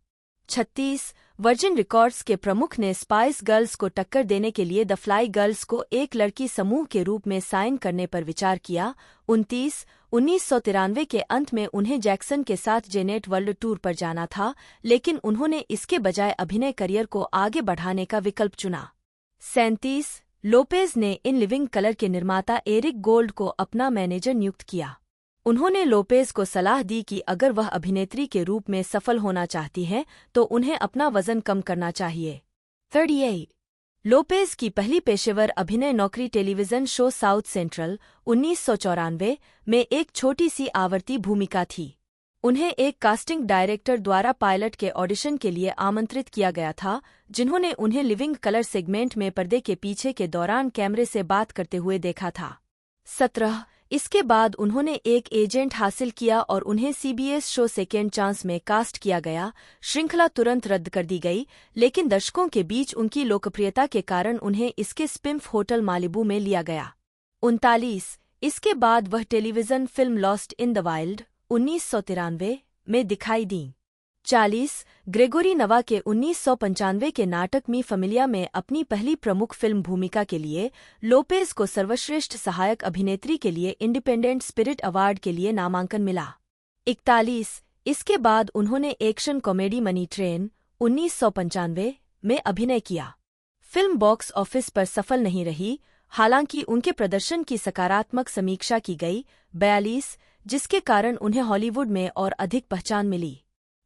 36 वर्जिन रिकॉर्ड्स के प्रमुख ने स्पाइस गर्ल्स को टक्कर देने के लिए द फ्लाई गर्ल्स को एक लड़की समूह के रूप में साइन करने पर विचार किया। 29 1993 के अंत में उन्हें जैक्सन के साथ जेनेट वर्ल्ड टूर पर जाना था, लेकिन उन्होंने इसके बजाय अभिनय करियर को आगे बढ़ाने का विकल्प चुना। 37 लोपेज ने इन लिविंग कलर के निर्माता एरिक गोल्ड को अपना मैनेजर नियुक्त किया। उन्होंने लोपेज को सलाह दी कि अगर वह अभिनेत्री के रूप में सफल होना चाहती है तो उन्हें अपना वजन कम करना चाहिए। 38 लोपेज की पहली पेशेवर अभिनय नौकरी टेलीविजन शो साउथ सेंट्रल 1994 में एक छोटी सी आवर्ती भूमिका थी। उन्हें एक कास्टिंग डायरेक्टर द्वारा पायलट के ऑडिशन के लिए आमंत्रित किया गया था, जिन्होंने उन्हें लिविंग कलर सेगमेंट में पर्दे के पीछे के दौरान कैमरे से बात करते हुए देखा था। 17 इसके बाद उन्होंने एक एजेंट हासिल किया और उन्हें सीबीएस शो सेकेंड चांस में कास्ट किया गया। श्रृंखला तुरंत रद्द कर दी गई, लेकिन दर्शकों के बीच उनकी लोकप्रियता के कारण उन्हें इसके स्पिन-ऑफ होटल मालिबू में लिया गया। 39 इसके बाद वह television film lost in the wild 1993 में दिखाई दी। 40 ग्रेगोरी नवा के 1995 के नाटक मी फमिलिया में अपनी पहली प्रमुख फिल्म भूमिका के लिए लोपेज को सर्वश्रेष्ठ सहायक अभिनेत्री के लिए इंडिपेंडेंट स्पिरिट अवार्ड के लिए नामांकन मिला। 41 इसके बाद उन्होंने एक्शन कॉमेडी मनी ट्रेन 1995 में अभिनय किया। फिल्म बॉक्स ऑफिस पर सफल नहीं रही, हालांकि उनके प्रदर्शन की सकारात्मक समीक्षा की गई। 42 जिसके कारण उन्हें हॉलीवुड में और अधिक पहचान मिली।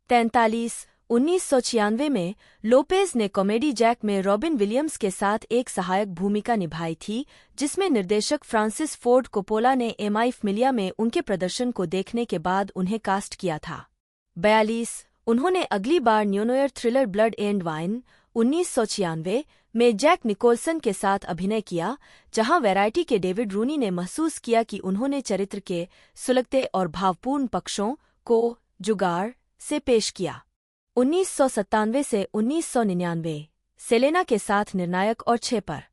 43 1996 में लोपेज ने कॉमेडी जैक में रॉबिन विलियम्स के साथ एक सहायक भूमिका निभाई थी, जिसमें निर्देशक फ्रांसिस फोर्ड कोपोला ने एमाई फमिलिया में उनके प्रदर्शन को देखने के बाद उन्हें कास्ट किया था। 42 उन्होंने अगली बार न्यूनोयर थ्रिलर ब्लड एंड वाइन 1996 में जैक निकोलसन के साथ अभिनय किया, जहां वैरायटी के डेविड रूनी ने महसूस किया कि उन्होंने चरित्र के सुलगते और भावपूर्ण पक्षों को जुगाड़ से पेश किया। 1997 से 1999 सेलेना के साथ निर्णायक और 6 पर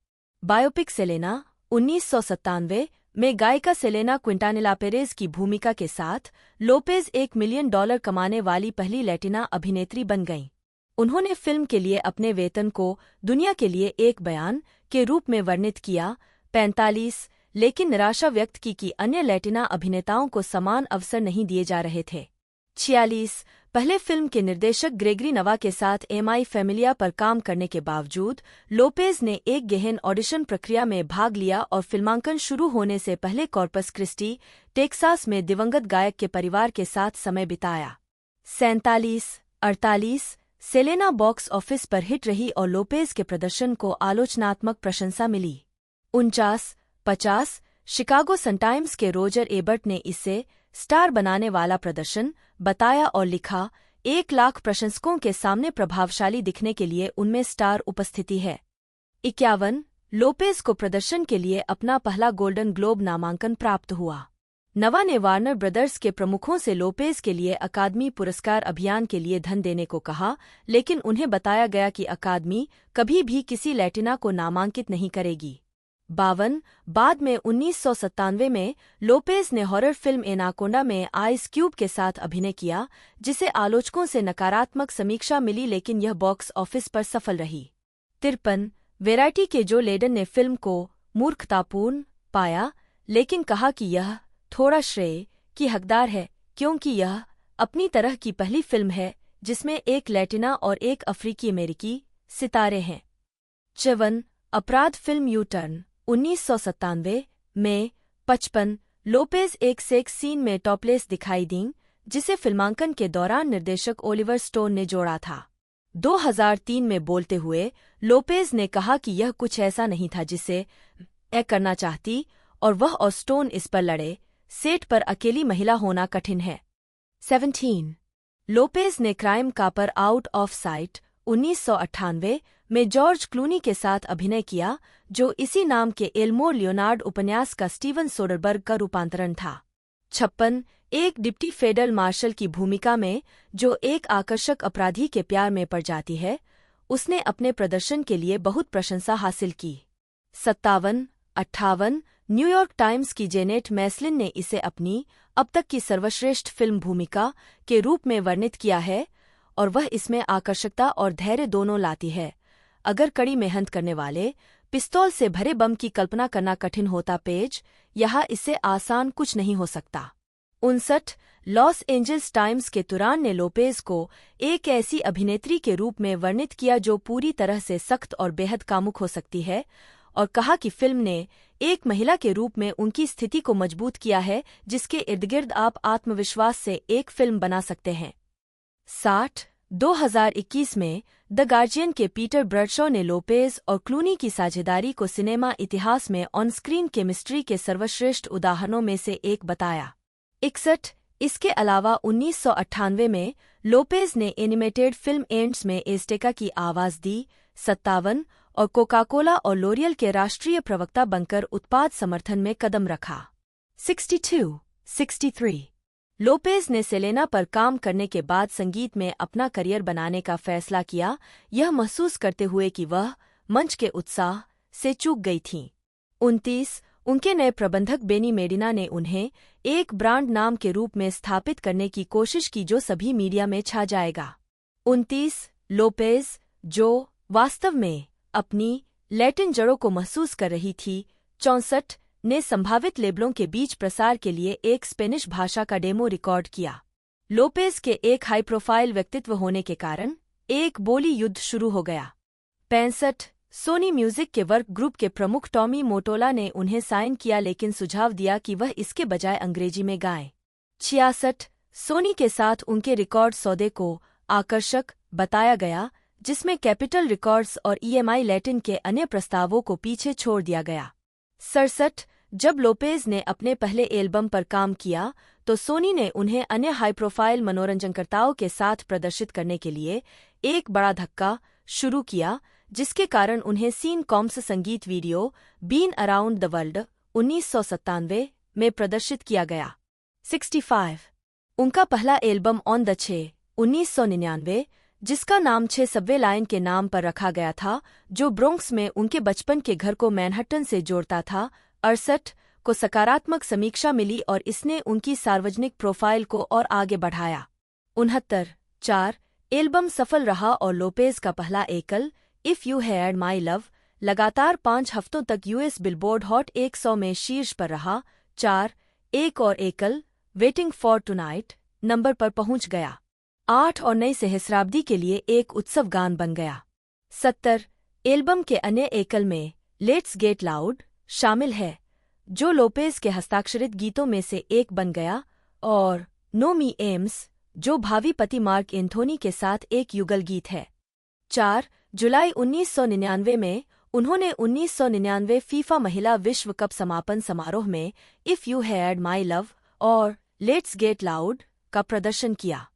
बायोपिक सेलेना 1997 में गायिका सेलेना क्विंटानिला पेरेज की भूमिका के साथ लोपेज $1 मिलियन कमाने वाली पहली लैटिना अभिनेत्री बन गईं। उन्होंने फिल्म के लिए अपने वेतन को दुनिया के लिए एक बयान के रूप में वर्णित किया। 45 लेकिन निराशा व्यक्त की कि अन्य लैटिना अभिनेताओं को समान अवसर नहीं दिए जा रहे थे। 46 पहले फिल्म के निर्देशक ग्रेगरी नवा के साथ एमाई फैमिलिया पर काम करने के बावजूद लोपेज ने एक गहन ऑडिशन प्रक्रिया में भाग लिया और फिल्मांकन शुरू होने से पहले कॉर्पस क्रिस्टी, टेक्सास में दिवंगत गायक के परिवार के साथ समय बिताया। 47 48 सेलेना बॉक्स ऑफिस पर हिट रही और लोपेज के प्रदर्शन को आलोचनात्मक प्रशंसा मिली। 49 50 शिकागो सन-टाइम्स के रोजर एबर्ट ने इसे स्टार बनाने वाला प्रदर्शन बताया और लिखा, 1 लाख प्रशंसकों के सामने प्रभावशाली दिखने के लिए उनमें स्टार उपस्थिति है। 51 लोपेज को प्रदर्शन के लिए अपना पहला गोल्डन ग्लोब नामांकन प्राप्त हुआ। नवा ने वार्नर ब्रदर्स के प्रमुखों से लोपेज के लिए अकादमी पुरस्कार अभियान के लिए धन देने को कहा, लेकिन उन्हें बताया गया कि अकादमी कभी भी किसी लैटिना को नामांकित नहीं करेगी। 52 बाद में 1997 में लोपेज ने हॉरर फिल्म एनाकोंडा में आइस क्यूब के साथ अभिनय किया, जिसे आलोचकों से नकारात्मक समीक्षा मिली, लेकिन यह बॉक्स ऑफिस पर सफल रही। 53 वैरायटी के जो लेडन ने फिल्म को मूर्खतापूर्ण पाया, लेकिन कहा कि यह थोड़ा श्रेय की हकदार है, क्योंकि यह अपनी तरह की पहली फिल्म है जिसमें एक लैटिना और एक अफ्रीकी अमेरिकी सितारे हैं। 54 अपराध फिल्म यू टर्न 1997 में 55 लोपेज एक सेक्स सीन में टॉपलेस दिखाई दीं, जिसे फिल्मांकन के दौरान निर्देशक ओलिवर स्टोन ने जोड़ा था। 2003 में बोलते हुए लोपेज ने कहा कि यह कुछ ऐसा नहीं था जिसे मैं करना चाहती, और वह और स्टोन इस पर लड़े। सेट पर अकेली महिला होना कठिन है। 17 लोपेज ने crime copper out of site 1998 में जॉर्ज क्लूनी के साथ अभिनय किया, जो इसी नाम के एल्मोर लियोनार्ड उपन्यास का स्टीवन सोडरबर्ग का रूपांतरण था। 56 एक डिप्टी फेडरल मार्शल की भूमिका में, जो एक आकर्षक अपराधी के प्यार में पड़ जाती है, उसने अपने प्रदर्शन के लिए बहुत प्रशंसा हासिल की। 57 58 न्यूयॉर्क टाइम्स की जेनेट मैस्लिन ने इसे अपनी अब तक की सर्वश्रेष्ठ फिल्म भूमिका के रूप में वर्णित किया है, और वह इसमें आकर्षकता और धैर्य दोनों लाती है। अगर कड़ी मेहनत करने वाले पिस्तौल से भरे बम की कल्पना करना कठिन होता पेज, यहाँ इससे आसान कुछ नहीं हो सकता। 59 लॉस एंजल्स टाइम्स के तुरान ने लोपेज को एक ऐसी अभिनेत्री के रूप में वर्णित किया जो पूरी तरह से सख्त और बेहद कामुक हो सकती है, और कहा कि फिल्म ने एक महिला के रूप में उनकी स्थिति को मजबूत किया है, जिसके इर्दगिर्द आप आत्मविश्वास से एक फिल्म बना सकते हैं। 60 2021 में द गार्जियन के पीटर ब्रडशॉ ने लोपेज और क्लूनी की साझेदारी को सिनेमा इतिहास में ऑन स्क्रीन केमिस्ट्री के सर्वश्रेष्ठ उदाहरणों में से एक बताया। 61 इसके अलावा 1998 में लोपेज ने एनिमेटेड फिल्म एंड्स में एज़टेका की आवाज दी, 57 और कोका कोला और लोरियल के राष्ट्रीय प्रवक्ता बनकर उत्पाद समर्थन में कदम रखा। 63 लोपेज ने सेलेना पर काम करने के बाद संगीत में अपना करियर बनाने का फैसला किया, यह महसूस करते हुए कि वह मंच के उत्साह से चूक गई थीं। 29 उनके नए प्रबंधक बेनी मेडिना ने उन्हें एक ब्रांड नाम के रूप में स्थापित करने की कोशिश की जो सभी मीडिया में छा जाएगा। 29 लोपेज, जो वास्तव में अपनी लैटिन जड़ों को महसूस कर रही थी, 64 ने संभावित लेबलों के बीच प्रसार के लिए एक स्पेनिश भाषा का डेमो रिकॉर्ड किया। लोपेज के एक हाई प्रोफाइल व्यक्तित्व होने के कारण एक बोली युद्ध शुरू हो गया। 65 सोनी म्यूजिक के वर्क ग्रुप के प्रमुख टॉमी मोटोला ने उन्हें साइन किया लेकिन सुझाव दिया कि वह इसके बजाय अंग्रेजी में गाएं। 66 सोनी के साथ उनके रिकॉर्ड सौदे को आकर्षक बताया गया, जिसमें कैपिटल रिकॉर्ड्स और EMI लैटिन के अन्य प्रस्तावों को पीछे छोड़ दिया गया। 67 जब लोपेज ने अपने पहले एल्बम पर काम किया तो सोनी ने उन्हें अन्य हाई प्रोफाइल मनोरंजनकर्ताओं के साथ प्रदर्शित करने के लिए एक बड़ा धक्का शुरू किया, जिसके कारण उन्हें सीन कॉम्स संगीत video been around the world 1997 में प्रदर्शित किया गया। 65 उनका पहला एल्बम ऑन द 6 1999, जिसका नाम 6 सबवे लाइन के नाम पर रखा गया था, जो ब्रोंक्स में उनके बचपन के घर को मैनहट्टन से जोड़ता था, 68 को सकारात्मक समीक्षा मिली और इसने उनकी सार्वजनिक प्रोफाइल को और आगे बढ़ाया। 69 एल्बम सफल रहा और लोपेज का पहला एकल if you had my love लगातार 5 हफ्तों तक US बिलबोर्ड हॉट 100 में शीर्ष पर रहा। 4 एक और एकल वेटिंग फॉर टुनाइट नंबर पर पहुंच गया। 8 और नई सहस्राब्दी के लिए एक उत्सव गान बन गया। 70 एल्बम के अन्य एकल में लेट्स गेट लाउड शामिल है, जो लोपेज के हस्ताक्षरित गीतों में से एक बन गया, और नो मी एम्स, जो भावी पति मार्क एंथोनी के साथ एक युगल गीत है। 4 जुलाई 1999 में उन्होंने 1999 फीफा महिला विश्व कप समापन समारोह में if you had my love और लेट्स गेट लाउड का प्रदर्शन किया।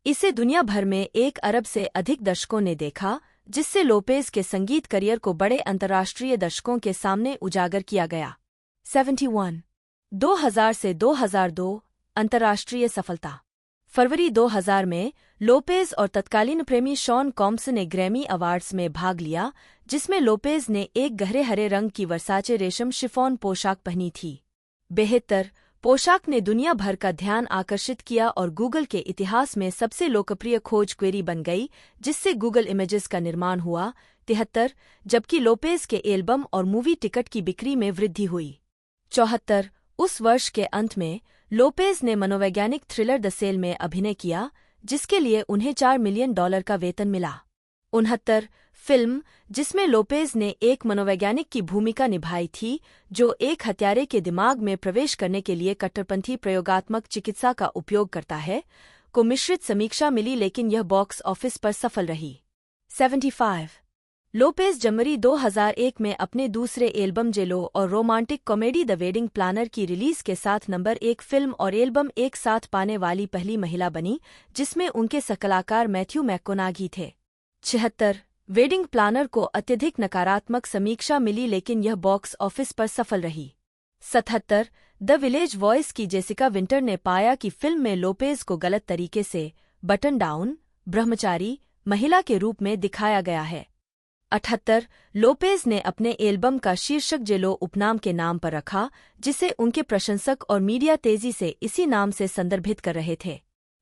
इसे दुनिया भर में 1 अरब से अधिक दर्शकों ने देखा, जिससे लोपेज के संगीत करियर को बड़े अंतर्राष्ट्रीय दर्शकों के सामने उजागर किया गया। 71 2000 से 2002 अंतर्राष्ट्रीय सफलता। फरवरी 2000 में लोपेज और तत्कालीन प्रेमी शॉन कॉम्स ने ग्रैमी अवार्ड्स में भाग लिया, जिसमें लोपेज ने एक गहरे हरे रंग की वर्साचे रेशम शिफॉन पोशाक पहनी थी। बेहतर पोशाक ने दुनिया भर का ध्यान आकर्षित किया और गूगल के इतिहास में सबसे लोकप्रिय खोज क्वेरी बन गई, जिससे गूगल इमेजेस का निर्माण हुआ। 73 जबकि लोपेज के एल्बम और मूवी टिकट की बिक्री में वृद्धि हुई। 74 उस वर्ष के अंत में लोपेज ने मनोवैज्ञानिक थ्रिलर द सेल में अभिनय किया, जिसके लिए उन्हें $4 मिलियन का वेतन मिला। 69 फिल्म जिसमें लोपेज ने एक मनोवैज्ञानिक की भूमिका निभाई थी, जो एक हत्यारे के दिमाग में प्रवेश करने के लिए कट्टरपंथी प्रयोगात्मक चिकित्सा का उपयोग करता है, को मिश्रित समीक्षा मिली, लेकिन यह बॉक्स ऑफिस पर सफल रही। 75 लोपेज जनवरी 2001 में अपने दूसरे एल्बम जेलो और romantic comedy the wedding planner की रिलीज के साथ नंबर 1 फिल्म और एल्बम एक साथ पाने वाली पहली महिला बनी, जिसमें उनके सहकलाकार मैथ्यू मैककोनागी थे। 76 वेडिंग प्लानर को अत्यधिक नकारात्मक समीक्षा मिली, लेकिन यह बॉक्स ऑफिस पर सफल रही। 77 द विलेज वॉइस की जेसिका विंटर ने पाया कि फिल्म में लोपेज को गलत तरीके से बटन डाउन ब्रह्मचारी महिला के रूप में दिखाया गया है। 78 लोपेज ने अपने एल्बम का शीर्षक जेलो उपनाम के नाम पर रखा, जिसे उनके प्रशंसक और मीडिया तेजी से इसी नाम से संदर्भित कर रहे थे।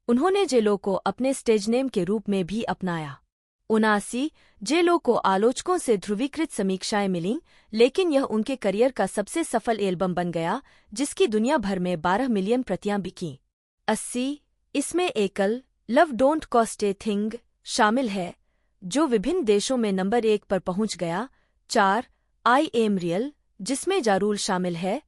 उन्होंने जेलो को अपने स्टेज नेम के रूप में भी अपनाया। 79 जेलो को आलोचकों से ध्रुवीकृत समीक्षाएं मिलीं, लेकिन यह उनके करियर का सबसे सफल एल्बम बन गया, जिसकी दुनिया भर में 12 मिलियन प्रतियां बिकीं। 80 इसमें एकल love Don't Cost a thing शामिल है, जो विभिन्न देशों में नंबर 1 पर पहुंच गया। 4 आई एम रियल, जिसमें जारूल शामिल है,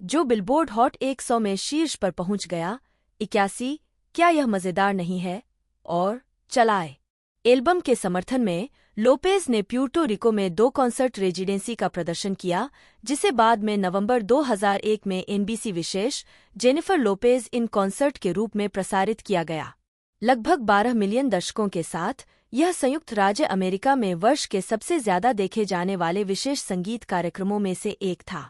जो बिलबोर्ड हॉट 100 में शीर्ष पर पहुंच गया। 81 क्या यह मजेदार नहीं है, और चलाए एल्बम के समर्थन में लोपेज ने प्यूर्टो रिको में 2 कॉन्सर्ट रेजिडेंसी का प्रदर्शन किया, जिसे बाद में नवंबर 2001 में एनबीसी विशेष जेनिफर लोपेज इन कॉन्सर्ट के रूप में प्रसारित किया गया। लगभग 12 मिलियन दर्शकों के साथ यह संयुक्त राज्य अमेरिका में वर्ष के सबसे ज्यादा देखे जाने वाले विशेष संगीत कार्यक्रमों में से एक था।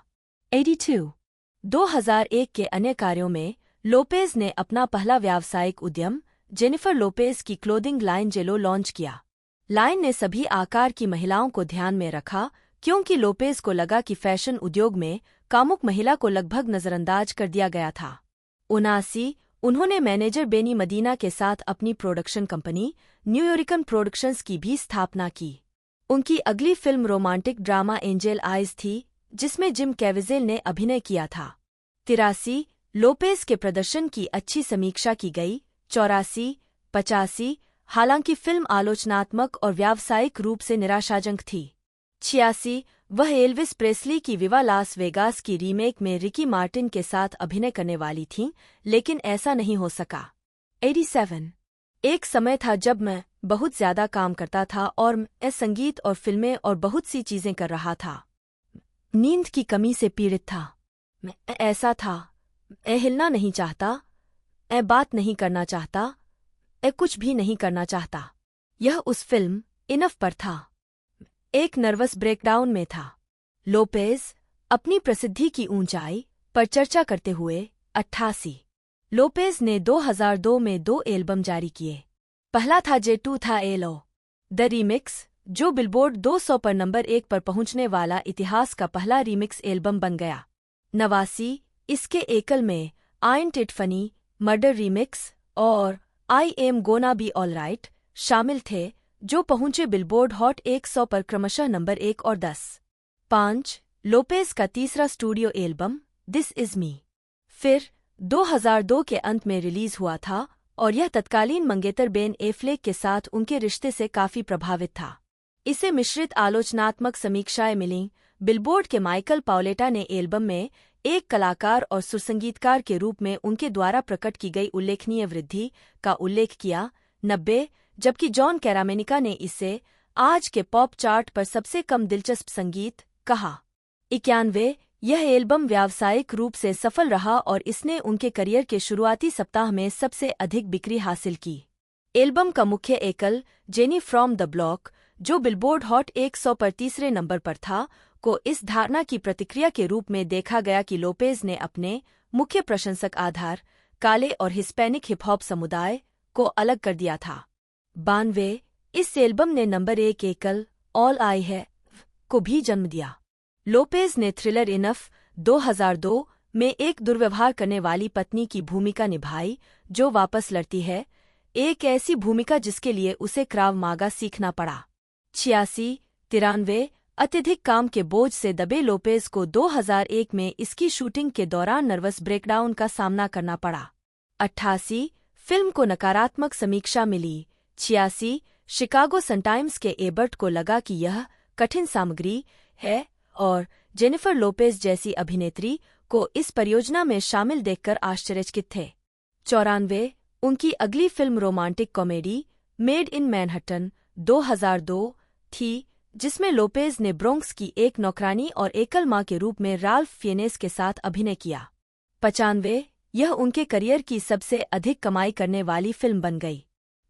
2001 के अन्य कार्यों में लोपेज ने अपना पहला व्यावसायिक उद्यम जेनिफर लोपेज की क्लोथिंग लाइन जेलो लॉन्च किया। लाइन ने सभी आकार की महिलाओं को ध्यान में रखा, क्योंकि लोपेज को लगा कि फैशन उद्योग में कामुक महिला को लगभग नजरअंदाज कर दिया गया था। 79 उन्होंने मैनेजर बेनी मदीना के साथ अपनी प्रोडक्शन कंपनी न्यूयॉर्कन प्रोडक्शंस की भी स्थापना की। उनकी अगली film romantic drama angel eyes थी, जिसमें जिम कैविजेल ने अभिनय किया था। 83 लोपेज के प्रदर्शन की अच्छी समीक्षा की गई। 84 85 हालांकि फिल्म आलोचनात्मक और व्यावसायिक रूप से निराशाजनक थी। 86 वह एल्विस प्रेस्ली की विवा लास वेगास की रीमेक में रिकी मार्टिन के साथ अभिनय करने वाली थीं, लेकिन ऐसा नहीं हो सका। 87 एक समय था जब मैं बहुत ज्यादा काम करता था और मैं संगीत और फिल्में और बहुत सी चीजें कर रहा था। नींद की कमी से पीड़ित था। मैं ऐसा था, मैं हिलना नहीं चाहता, मैं बात नहीं करना चाहता, मैं कुछ भी नहीं करना चाहता। यह उस फिल्म इनफ पर था। एक नर्वस ब्रेकडाउन में था। लोपेज अपनी प्रसिद्धि की ऊंचाई पर चर्चा करते हुए 88 लोपेज ने 2002 में 2 एल्बम जारी किए। पहला था J2 था एलो द रीमिक्स, जो बिलबोर्ड 200 पर नंबर 1 पर पहुंचने वाला इतिहास का पहला रीमिक्स एल्बम बन गया। 89 इसके एकल में आइंट इट फनी, मर्डर रीमिक्स और I am gonna be alright शामिल थे, जो पहुंचे बिलबोर्ड हॉट 100 पर क्रमशः नंबर 1 और 10। 5 लोपेज का तीसरा स्टूडियो एल्बम दिस इज मी फिर 2002 के अंत में रिलीज हुआ था और यह तत्कालीन मंगेतर बेन एफ्लेक के साथ उनके रिश्ते से काफी प्रभावित था। इसे मिश्रित आलोचनात्मक समीक्षाएं मिलीं। बिलबोर्ड के माइकल पाउलेटा ने एल्बम में एक कलाकार और सुरसंगीतकार के रूप में उनके द्वारा प्रकट की गई उल्लेखनीय वृद्धि का उल्लेख किया। 90 जबकि जॉन कैरामेनिका ने इसे आज के पॉप चार्ट पर सबसे कम दिलचस्प संगीत कहा। 91 यह एल्बम व्यावसायिक रूप से सफल रहा और इसने उनके करियर के शुरुआती सप्ताह में सबसे अधिक बिक्री हासिल की। एल्बम का मुख्य एकल जेनी फ्रॉम द ब्लॉक, जो बिलबोर्ड हॉट 100 पर तीसरे नंबर पर था, को इस धारणा की प्रतिक्रिया के रूप में देखा गया कि लोपेज ने अपने मुख्य प्रशंसक आधार काले और हिस्पैनिक हिप हॉप समुदाय को अलग कर दिया था। 92 इस एल्बम ने नंबर 1 एकल ऑल आई है को भी जन्म दिया। लोपेज ने थ्रिलर इनफ 2002 में एक दुर्व्यवहार करने वाली पत्नी की भूमिका निभाई जो वापस लड़ती है, एक ऐसी भूमिका जिसके लिए उसे क्राव मागा सीखना पड़ा। 86 93 अत्यधिक काम के बोझ से दबे लोपेज को 2001 में इसकी शूटिंग के दौरान नर्वस ब्रेकडाउन का सामना करना पड़ा। 88 फिल्म को नकारात्मक समीक्षा मिली। 86 शिकागो सनटाइम्स के एबर्ट को लगा कि यह कठिन सामग्री है और जेनिफर लोपेज जैसी अभिनेत्री को इस परियोजना में शामिल देखकर आश्चर्यचकित थे। 94 उनकी अगली film romantic comedy made in Manhattan 2002 थी, जिसमें लोपेज ने ब्रोंक्स की एक नौकरानी और एकल मां के रूप में राल्फ फिएनेस के साथ अभिनय किया। 95 यह उनके करियर की सबसे अधिक कमाई करने वाली फिल्म बन गई।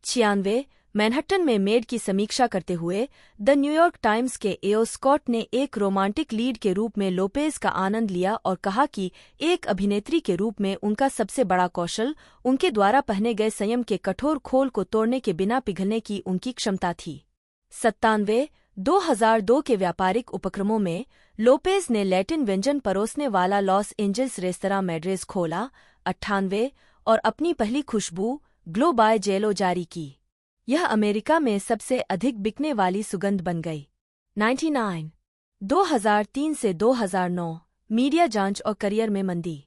96 मैनहट्टन में मेड की समीक्षा करते हुए द न्यूयॉर्क टाइम्स के एओ स्कॉट ने एक रोमांटिक लीड के रूप में लोपेज का आनंद लिया और कहा कि एक अभिनेत्री के रूप में उनका सबसे बड़ा कौशल उनके द्वारा पहने गए संयम के कठोर खोल को तोड़ने के बिना पिघलने की उनकी क्षमता थी। 97 2002 के व्यापारिक उपक्रमों में लोपेज ने लैटिन व्यंजन परोसने वाला लॉस एंजल्स रेस्तरां मैड्रेज खोला। 98 और अपनी पहली खुशबू ग्लो बाय जेलो जारी की। यह अमेरिका में सबसे अधिक बिकने वाली सुगंध बन गई। 99 2003 से 2009 मीडिया जांच और करियर में मंदी।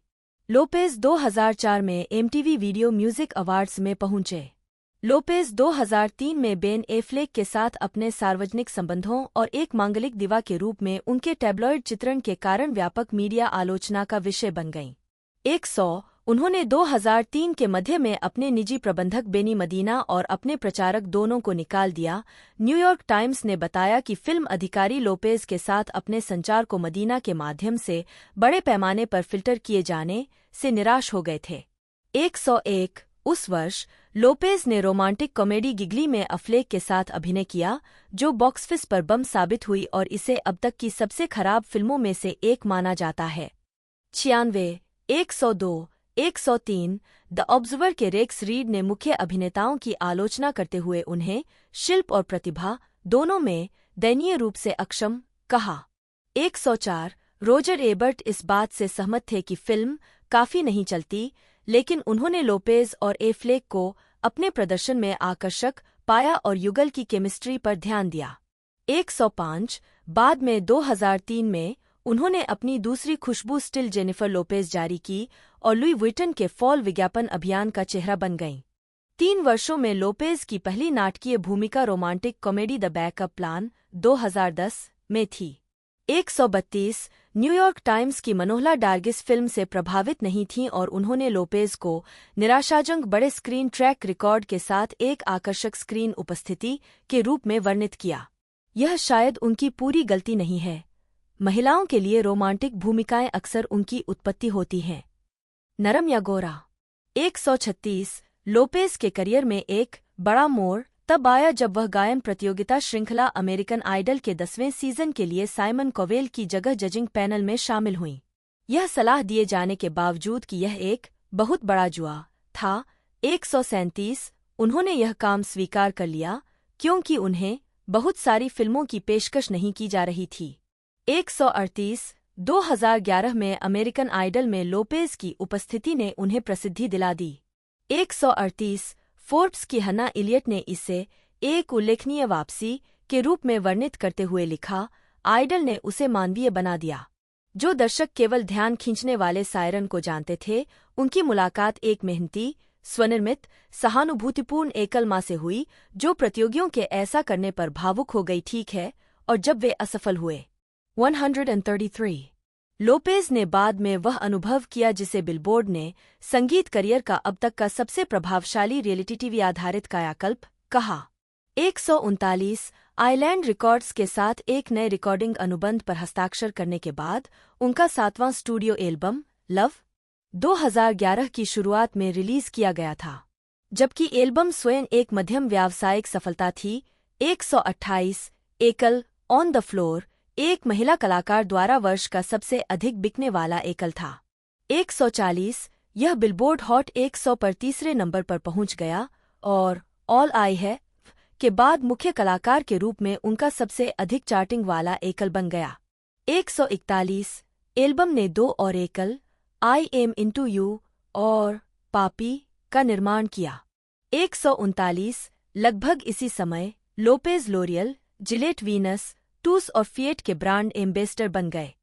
लोपेज 2004 में MTV वीडियो म्यूजिक अवार्ड्स में पहुंचे। लोपेज 2003 में बेन एफ्लेक के साथ अपने सार्वजनिक संबंधों और एक मांगलिक दिवा के रूप में उनके टैब्लॉइड चित्रण के कारण व्यापक मीडिया आलोचना का विषय बन गईं। 100 उन्होंने 2003 के मध्य में अपने निजी प्रबंधक बेनी मदीना और अपने प्रचारक दोनों को निकाल दिया। न्यूयॉर्क टाइम्स ने बताया कि फिल्म अधिकारी लोपेज के साथ अपने संचार को मदीना के माध्यम से बड़े पैमाने पर फिल्टर किए जाने से निराश हो गए थे। 101 उस वर्ष लोपेज ने रोमांटिक कॉमेडी गिगली में अफ्लेक के साथ अभिनय किया, जो बॉक्स ऑफिस पर बम साबित हुई और इसे अब तक की सबसे खराब फिल्मों में से एक माना जाता है। 96 102 103 द ऑब्जर्वर के रेक्स रीड ने मुख्य अभिनेताओं की आलोचना करते हुए उन्हें शिल्प और प्रतिभा दोनों में दयनीय रूप से अक्षम कहा। 104 रोजर एबर्ट इस बात से सहमत थे कि फिल्म काफी नहीं चलती, लेकिन उन्होंने लोपेज और एफ्लेक को अपने प्रदर्शन में आकर्षक पाया और युगल की केमिस्ट्री पर ध्यान दिया। 105 बाद में 2003 में उन्होंने अपनी दूसरी खुशबू स्टिल जेनिफर लोपेज जारी की और लुई वुइटन के फॉल विज्ञापन अभियान का चेहरा बन गईं। 3 वर्षों में लोपेज की पहली नाटकीय भूमिका romantic comedy the backup plan 2010 में थी। 132 न्यूयॉर्क टाइम्स की मनोहला डार्गिस फिल्म से प्रभावित नहीं थीं और उन्होंने लोपेज को निराशाजनक बड़े स्क्रीन ट्रैक रिकॉर्ड के साथ एक आकर्षक स्क्रीन उपस्थिति के रूप में वर्णित किया। यह शायद उनकी पूरी गलती नहीं है। महिलाओं के लिए रोमांटिक भूमिकाएं अक्सर उनकी उत्पत्ति होती हैं। नरम या गोरा। 136 लोपेज के करियर में एक बड़ा मोड़ तब आया जब वह गायन प्रतियोगिता श्रृंखला अमेरिकन आइडल के 10वें सीजन के लिए साइमन कोवेल की जगह जजिंग पैनल में शामिल हुईं। यह सलाह दिए जाने के बावजूद कि यह एक बहुत बड़ा जुआ था। 137 उन्होंने यह काम स्वीकार कर लिया क्योंकि उन्हें बहुत सारी फिल्मों की पेशकश नहीं की जा रही थी। 138 2011 में अमेरिकन आइडल में लोपेज की उपस्थिति ने उन्हें प्रसिद्धि दिला दी। 138 फोर्ब्स की हन्ना इलियट ने इसे एक उल्लेखनीय वापसी के रूप में वर्णित करते हुए लिखा, आइडल ने उसे मानवीय बना दिया। जो दर्शक केवल ध्यान खींचने वाले सायरन को जानते थे, उनकी मुलाकात एक मेहनती, स्वनिर्मित, सहानुभूतिपूर्ण एकल माँ से हुई जो प्रतियोगियों के ऐसा करने पर भावुक हो गई। ठीक है, और जब वे असफल हुए। 133 लोपेज ने बाद में वह अनुभव किया जिसे बिलबोर्ड ने संगीत करियर का अब तक का सबसे प्रभावशाली रियलिटी टीवी आधारित कायाकल्प कहा। 139 आइलैंड रिकॉर्ड्स के साथ एक नए रिकॉर्डिंग अनुबंध पर हस्ताक्षर करने के बाद उनका 7वां स्टूडियो एल्बम लव 2011 की शुरुआत में रिलीज किया गया था, जबकि एल्बम स्वयं एक मध्यम व्यावसायिक सफलता थी। 128 एकल ऑन द फ्लोर एक महिला कलाकार द्वारा वर्ष का सबसे अधिक बिकने वाला एकल था। 140 यह बिलबोर्ड हॉट 100 पर तीसरे नंबर पर पहुंच गया और ऑल आई है के बाद मुख्य कलाकार के रूप में उनका सबसे अधिक चार्टिंग वाला एकल बन गया। 141 एल्बम ने 2 और एकल आई एम इनटू यू और पापी का निर्माण किया। 139 लगभग इसी समय लोपेज लोरियल, जिलेट वीनस, टूस और फिएट के ब्रांड एम्बेसडर बन गए।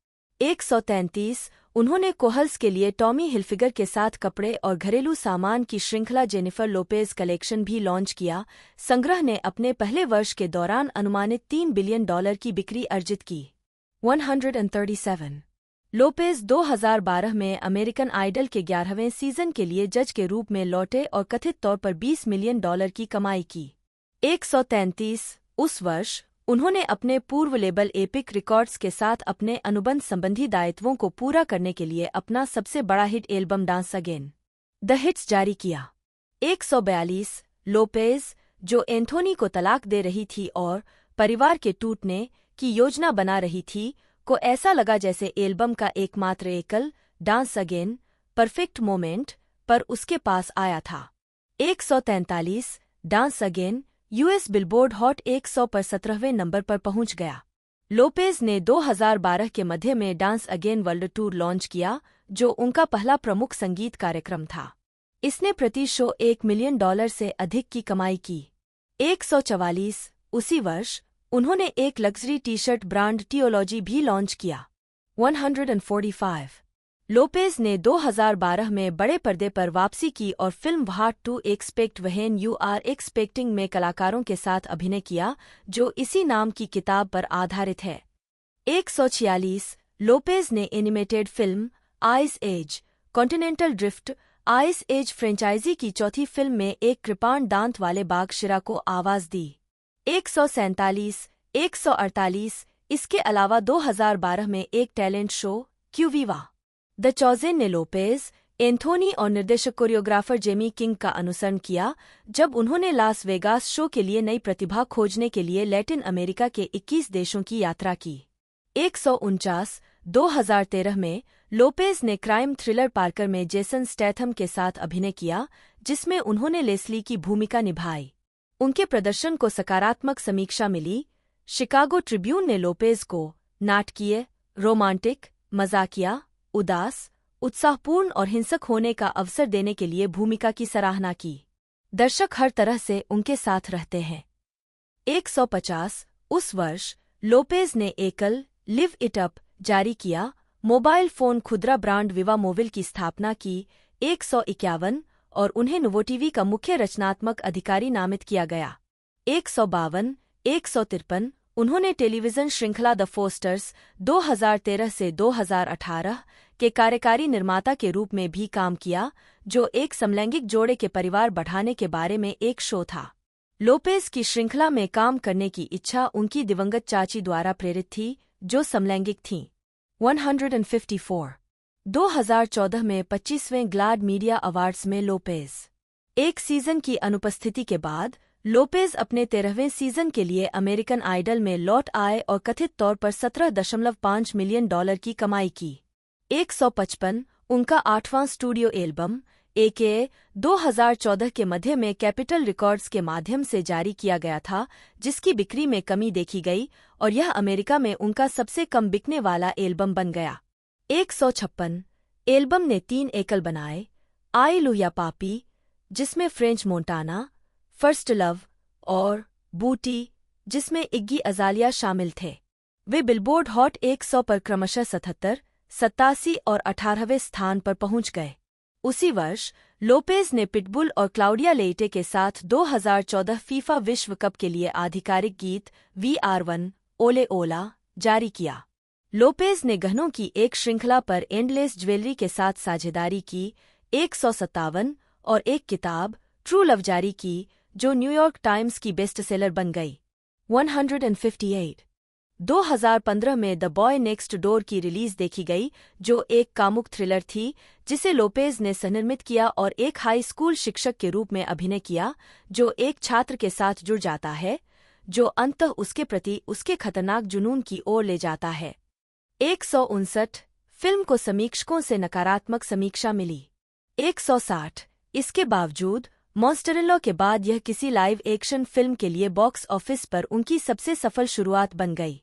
133 उन्होंने कोहल्स के लिए टॉमी हिलफिगर के साथ कपड़े और घरेलू सामान की श्रृंखला जेनिफर लोपेज कलेक्शन भी लॉन्च किया। संग्रह ने अपने पहले वर्ष के दौरान अनुमानित $3 बिलियन की बिक्री अर्जित की। 137 लोपेज 2012 में अमेरिकन आइडल के 11वें सीजन के लिए जज के रूप में लौटे और कथित तौर पर $20 मिलियन की कमाई की। 133 उस वर्ष उन्होंने अपने पूर्व लेबल एपिक रिकॉर्ड्स के साथ अपने अनुबंध संबंधी दायित्वों को पूरा करने के लिए अपना सबसे बड़ा hit album dance again the hits जारी किया। 142 लोपेज, जो एंथोनी को तलाक दे रही थी और परिवार के टूटने की योजना बना रही थी, को ऐसा लगा जैसे एल्बम का एकमात्र एकल डांस अगेन परफेक्ट मोमेंट पर उसके पास आया था। 143 dance again US billboard hot 100 पर 17वें नंबर पर पहुंच गया। लोपेज ने 2012 के मध्य में dance again world tour launch किया, जो उनका पहला प्रमुख संगीत कार्यक्रम था। इसने प्रति शो $1 मिलियन से अधिक की कमाई की। 144 उसी वर्ष उन्होंने एक लग्जरी टी शर्ट ब्रांड टियोलॉजी भी लॉन्च किया। 145 लोपेज ने 2012 में बड़े पर्दे पर वापसी की और film what to expect when you are expecting में कलाकारों के साथ अभिनय किया, जो इसी नाम की किताब पर आधारित है। 146 लोपेज ने animated film ice age, continental drift, ice age franchise की चौथी फिल्म में एक कृपाण दांत वाले बाघ शिरा को आवाज दी। 147, 148, इसके अलावा 2012 में एक टैलेंट शो क्यूवीवा द चॉजेन ने लोपेज, एंथोनी और निर्देशक कोरियोग्राफर जेमी किंग का अनुसरण किया जब उन्होंने लास वेगास शो के लिए नई प्रतिभा खोजने के लिए लैटिन अमेरिका के 21 देशों की यात्रा की। 149, 2013 में लोपेज ने क्राइम थ्रिलर पार्कर में जेसन स्टैथम के साथ अभिनय किया जिसमें उन्होंने लेस्ली की भूमिका निभाई। उनके प्रदर्शन को सकारात्मक समीक्षा मिली। शिकागो ट्रिब्यून ने लोपेज को नाटकीय, रोमांटिक, मजाकिया, उदास, उत्साहपूर्ण और हिंसक होने का अवसर देने के लिए भूमिका की सराहना की। दर्शक हर तरह से उनके साथ रहते हैं। 150, उस वर्ष लोपेज ने एकल लिव इट अप जारी किया, मोबाइल फोन खुदरा ब्रांड विवा मोबिल की स्थापना की। 151 और उन्हें नोवोटीवी का मुख्य रचनात्मक अधिकारी नामित किया गया। 152, 153 उन्होंने टेलीविजन श्रृंखला द फोस्टर्स 2013 से 2018 के कार्यकारी निर्माता के रूप में भी काम किया, जो एक समलैंगिक जोड़े के परिवार बढ़ाने के बारे में एक शो था। लोपेज की श्रृंखला में काम करने की इच्छा उनकी दिवंगत चाची द्वारा प्रेरित थी, जो समलैंगिक थीं। 154, 2014 में 25वें ग्लाड मीडिया अवार्ड्स में लोपेज एक सीजन की अनुपस्थिति के बाद लोपेज अपने 13वें सीजन के लिए अमेरिकन आइडल में लौट आए और कथित तौर पर $17.5 मिलियन की कमाई की। 155 उनका 8वां स्टूडियो एल्बम AKA 2014 के मध्य में कैपिटल रिकॉर्ड्स के माध्यम से जारी किया गया था, जिसकी बिक्री में कमी देखी गई और यह अमेरिका में उनका सबसे कम बिकने वाला एल्बम बन गया। 156 एल्बम ने 3 एकल बनाए, आई लुया पापी, जिसमें फ्रेंच मोंटाना, फर्स्ट लव और बूटी, जिसमें इग्गी अजालिया शामिल थे। वे बिलबोर्ड हॉट 100 पर क्रमशः 77, 87 और 18वें स्थान पर पहुंच गए। उसी वर्ष लोपेज ने पिटबुल और क्लाउडिया लेइटे के साथ 2014 फीफा विश्व कप के लिए आधिकारिक गीत VR1 ओले ओला जारी किया। लोपेज ने गहनों की एक श्रृंखला पर एंडलेस ज्वेलरी के साथ साझेदारी की। 157 और एक किताब ट्रू लव जारी की, जो न्यूयॉर्क टाइम्स की बेस्टसेलर बन गई। 158 2015 में द बॉय नेक्स्ट डोर की रिलीज देखी गई, जो एक कामुक थ्रिलर थी जिसे लोपेज ने सहनिर्मित किया और एक हाई स्कूल शिक्षक के रूप में अभिनय किया, जो एक छात्र के साथ जुड़ जाता है, जो अंततः उसके प्रति उसके खतरनाक जुनून की ओर ले जाता है। 159 फिल्म को समीक्षकों से नकारात्मक समीक्षा मिली। 160 इसके बावजूद मॉन्स्टर-इन-लॉ के बाद यह किसी लाइव एक्शन फिल्म के लिए बॉक्स ऑफिस पर उनकी सबसे सफल शुरुआत बन गई।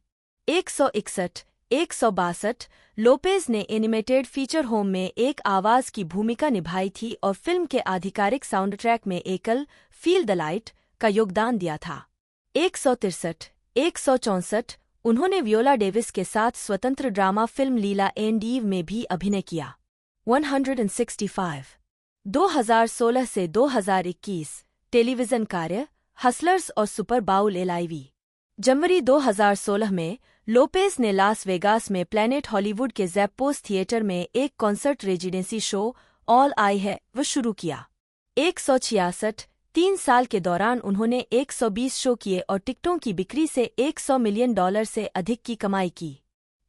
161 162 लोपेज ने एनिमेटेड फीचर होम में एक आवाज की भूमिका निभाई थी और फिल्म के आधिकारिक साउंडट्रैक में एकल फील द लाइट का योगदान दिया था। 163 164 उन्होंने वियोला डेविस के साथ स्वतंत्र drama film Leela and ewe में भी अभिनय किया। 165 2016 से 2021 टेलीविजन कार्य हसलर्स और सुपर बाउल LIV। जनवरी 2016 में लोपेज ने लास वेगास में प्लैनेट हॉलीवुड के ज़ैप्पोस थिएटर में एक concert residency show all I है वो शुरू किया। 166 3 साल के दौरान उन्होंने 120 शो किए और टिकटों की बिक्री से $100 मिलियन से अधिक की कमाई की।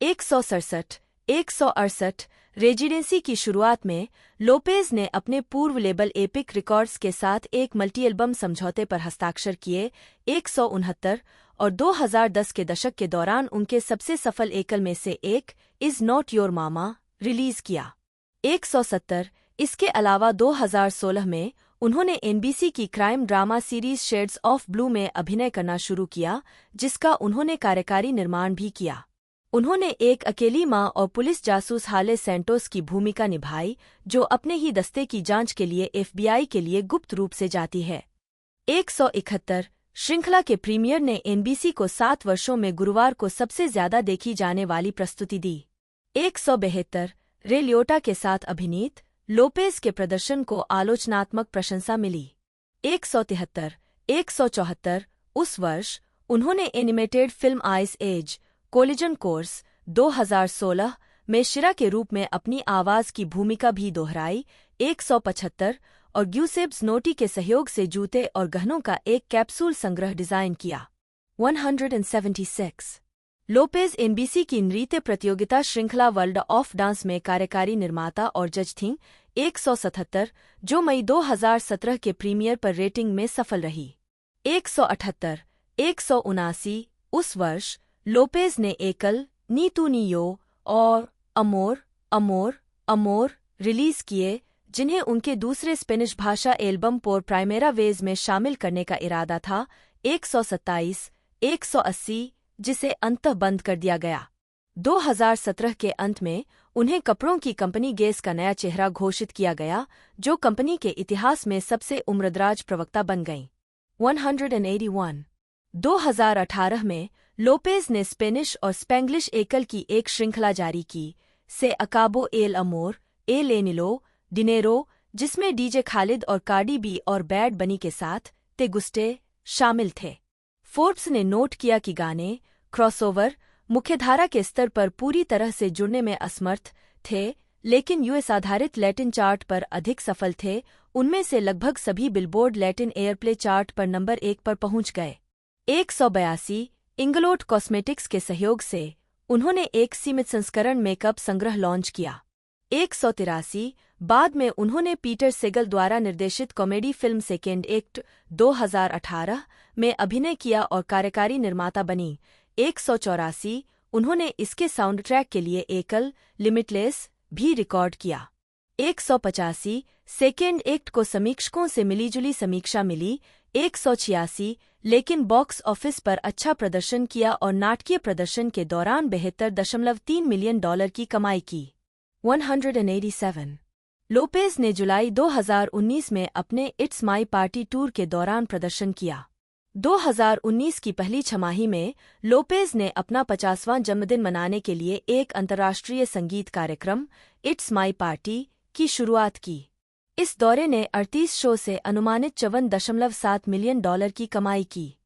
167 168 रेजिडेंसी की शुरुआत में लोपेज ने अपने पूर्व लेबल एपिक रिकॉर्ड्स के साथ एक मल्टी एल्बम समझौते पर हस्ताक्षर किए। 169 और 2010 के दशक के दौरान उनके सबसे सफल एकल में से एक is not your mama release किया। 170 इसके अलावा 2016 में उन्होंने NBC की crime drama series shades of blue में अभिनय करना शुरू किया, जिसका उन्होंने कार्यकारी निर्माण भी किया। उन्होंने एक अकेली मां और पुलिस जासूस हाले सैंटोस की भूमिका निभाई, जो अपने ही दस्ते की जांच के लिए FBI के लिए गुप्त रूप से जाती है। 171 श्रृंखला के प्रीमियर ने NBC को 7 वर्षों में गुरुवार को सबसे ज्यादा देखी जाने वाली प्रस्तुति दी। 172 रे लियोटा के साथ अभिनीत लोपेज के प्रदर्शन को आलोचनात्मक प्रशंसा मिली। 173 174 उस वर्ष उन्होंने animated film ice age collision course 2016 में शिरा के रूप में अपनी आवाज की भूमिका भी दोहराई। 175 और ग्यूसेब्स नोटी के सहयोग से जूते और गहनों का एक कैप्सूल संग्रह डिजाइन किया। 176 लोपेज एमबीसी की नृत्य प्रतियोगिता श्रृंखला वर्ल्ड ऑफ डांस में कार्यकारी निर्माता और जज थीं। 177 जो मई 2017 के प्रीमियर पर रेटिंग में सफल रही। 178 179 उस वर्ष लोपेज ने एकल नी तू नी यो और अमोर अमोर अमोर रिलीज किए, जिन्हें उनके दूसरे स्पेनिश भाषा एल्बम पोर प्राइमेरा वेज में शामिल करने का इरादा था। 127 180 जिसे अंततः बंद कर दिया गया। 2017 के अंत में उन्हें कपड़ों की कंपनी गेस का नया चेहरा घोषित किया गया, जो कंपनी के इतिहास में सबसे उम्रदराज प्रवक्ता बन गईं। 181 2018 में लोपेज ने स्पेनिश और स्पेंग्लिश एकल की एक श्रृंखला जारी की, से अकाबो एल अमोर एल एनिलो डिनेरो, जिसमें डीजे खालिद और कार्डी बी और बैड बनी के साथ ते गुस्टे शामिल थे। फोर्ब्स ने नोट किया कि गाने क्रॉसओवर मुख्यधारा के स्तर पर पूरी तरह से जुड़ने में असमर्थ थे, लेकिन यूएस आधारित लैटिन चार्ट पर अधिक सफल थे। उनमें से लगभग सभी बिलबोर्ड लैटिन एयरप्ले चार्ट पर नंबर 1 पर पहुंच गए। 182 इंगलोट कॉस्मेटिक्स के सहयोग से उन्होंने एक सीमित संस्करण मेकअप संग्रह लॉन्च किया। 183 बाद में उन्होंने पीटर सेगल द्वारा निर्देशित कॉमेडी फिल्म सेकेंड एक्ट 2018 में अभिनय किया और कार्यकारी निर्माता बनी। 184 उन्होंने इसके साउंड ट्रैक के लिए एकल लिमिटलेस भी रिकॉर्ड किया। 185 सेकेंड एक्ट को समीक्षकों से मिलीजुली समीक्षा मिली। 186 लेकिन बॉक्स ऑफिस पर अच्छा प्रदर्शन किया और नाटकीय प्रदर्शन के दौरान 72.3 मिलियन डॉलर की कमाई की। 187 लोपेज ने जुलाई 2019 में अपने इट्स माई पार्टी टूर के दौरान प्रदर्शन किया। 2019 की पहली छमाही में लोपेज ने अपना 50वां जन्मदिन मनाने के लिए एक अंतर्राष्ट्रीय संगीत कार्यक्रम इट्स माई पार्टी की शुरुआत की। इस दौरे ने 38 शो से अनुमानित 54.7 मिलियन डॉलर की कमाई की।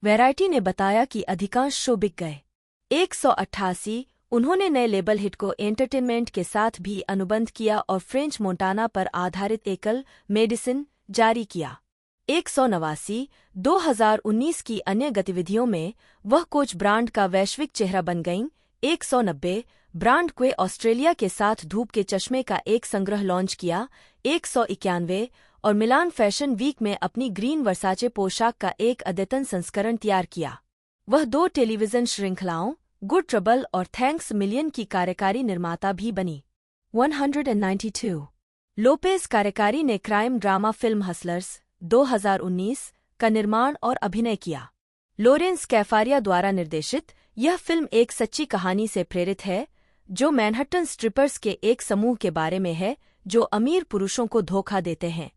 वैरायटी ने बताया कि अधिकांश शो बिक गए। 188 उन्होंने नए लेबल हिटको एंटरटेनमेंट के साथ भी अनुबंध किया और फ्रेंच मोंटाना पर आधारित एकल मेडिसिन जारी किया। 189 2019 की अन्य गतिविधियों में वह कोच ब्रांड का वैश्विक चेहरा बन गईं। 190 ब्रांड क्वे ऑस्ट्रेलिया के साथ धूप के चश्मे का एक संग्रह लॉन्च किया। 191 और मिलान फैशन वीक में अपनी ग्रीन वर्साचे पोशाक का एक अद्यतन संस्करण तैयार किया। वह 2 टेलीविजन श्रृंखलाओं गुड ट्रबल और थैंक्स मिलियन की कार्यकारी निर्माता भी बनी। 192 लोपेज कार्यकारी ने क्राइम ड्रामा फिल्म हसलर्स 2019 का निर्माण और अभिनय किया। लोरेंस कैफारिया द्वारा निर्देशित यह फिल्म एक सच्ची कहानी से प्रेरित है, जो मैनहट्टन स्ट्रिपर्स के एक समूह के बारे में है जो अमीर पुरुषों को धोखा देते हैं।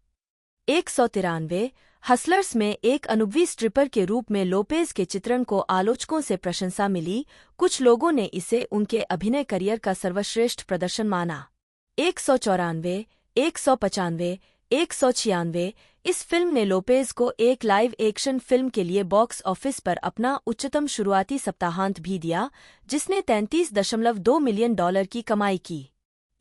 193 हसलर्स में एक अनुभवी स्ट्रिपर के रूप में लोपेज के चित्रण को आलोचकों से प्रशंसा मिली। कुछ लोगों ने इसे उनके अभिनय करियर का सर्वश्रेष्ठ प्रदर्शन माना। 194 195 196 इस फिल्म ने लोपेज को एक लाइव एक्शन फिल्म के लिए बॉक्स ऑफिस पर अपना उच्चतम शुरुआती सप्ताहांत भी दिया, जिसने 33.2 मिलियन डॉलर की कमाई की।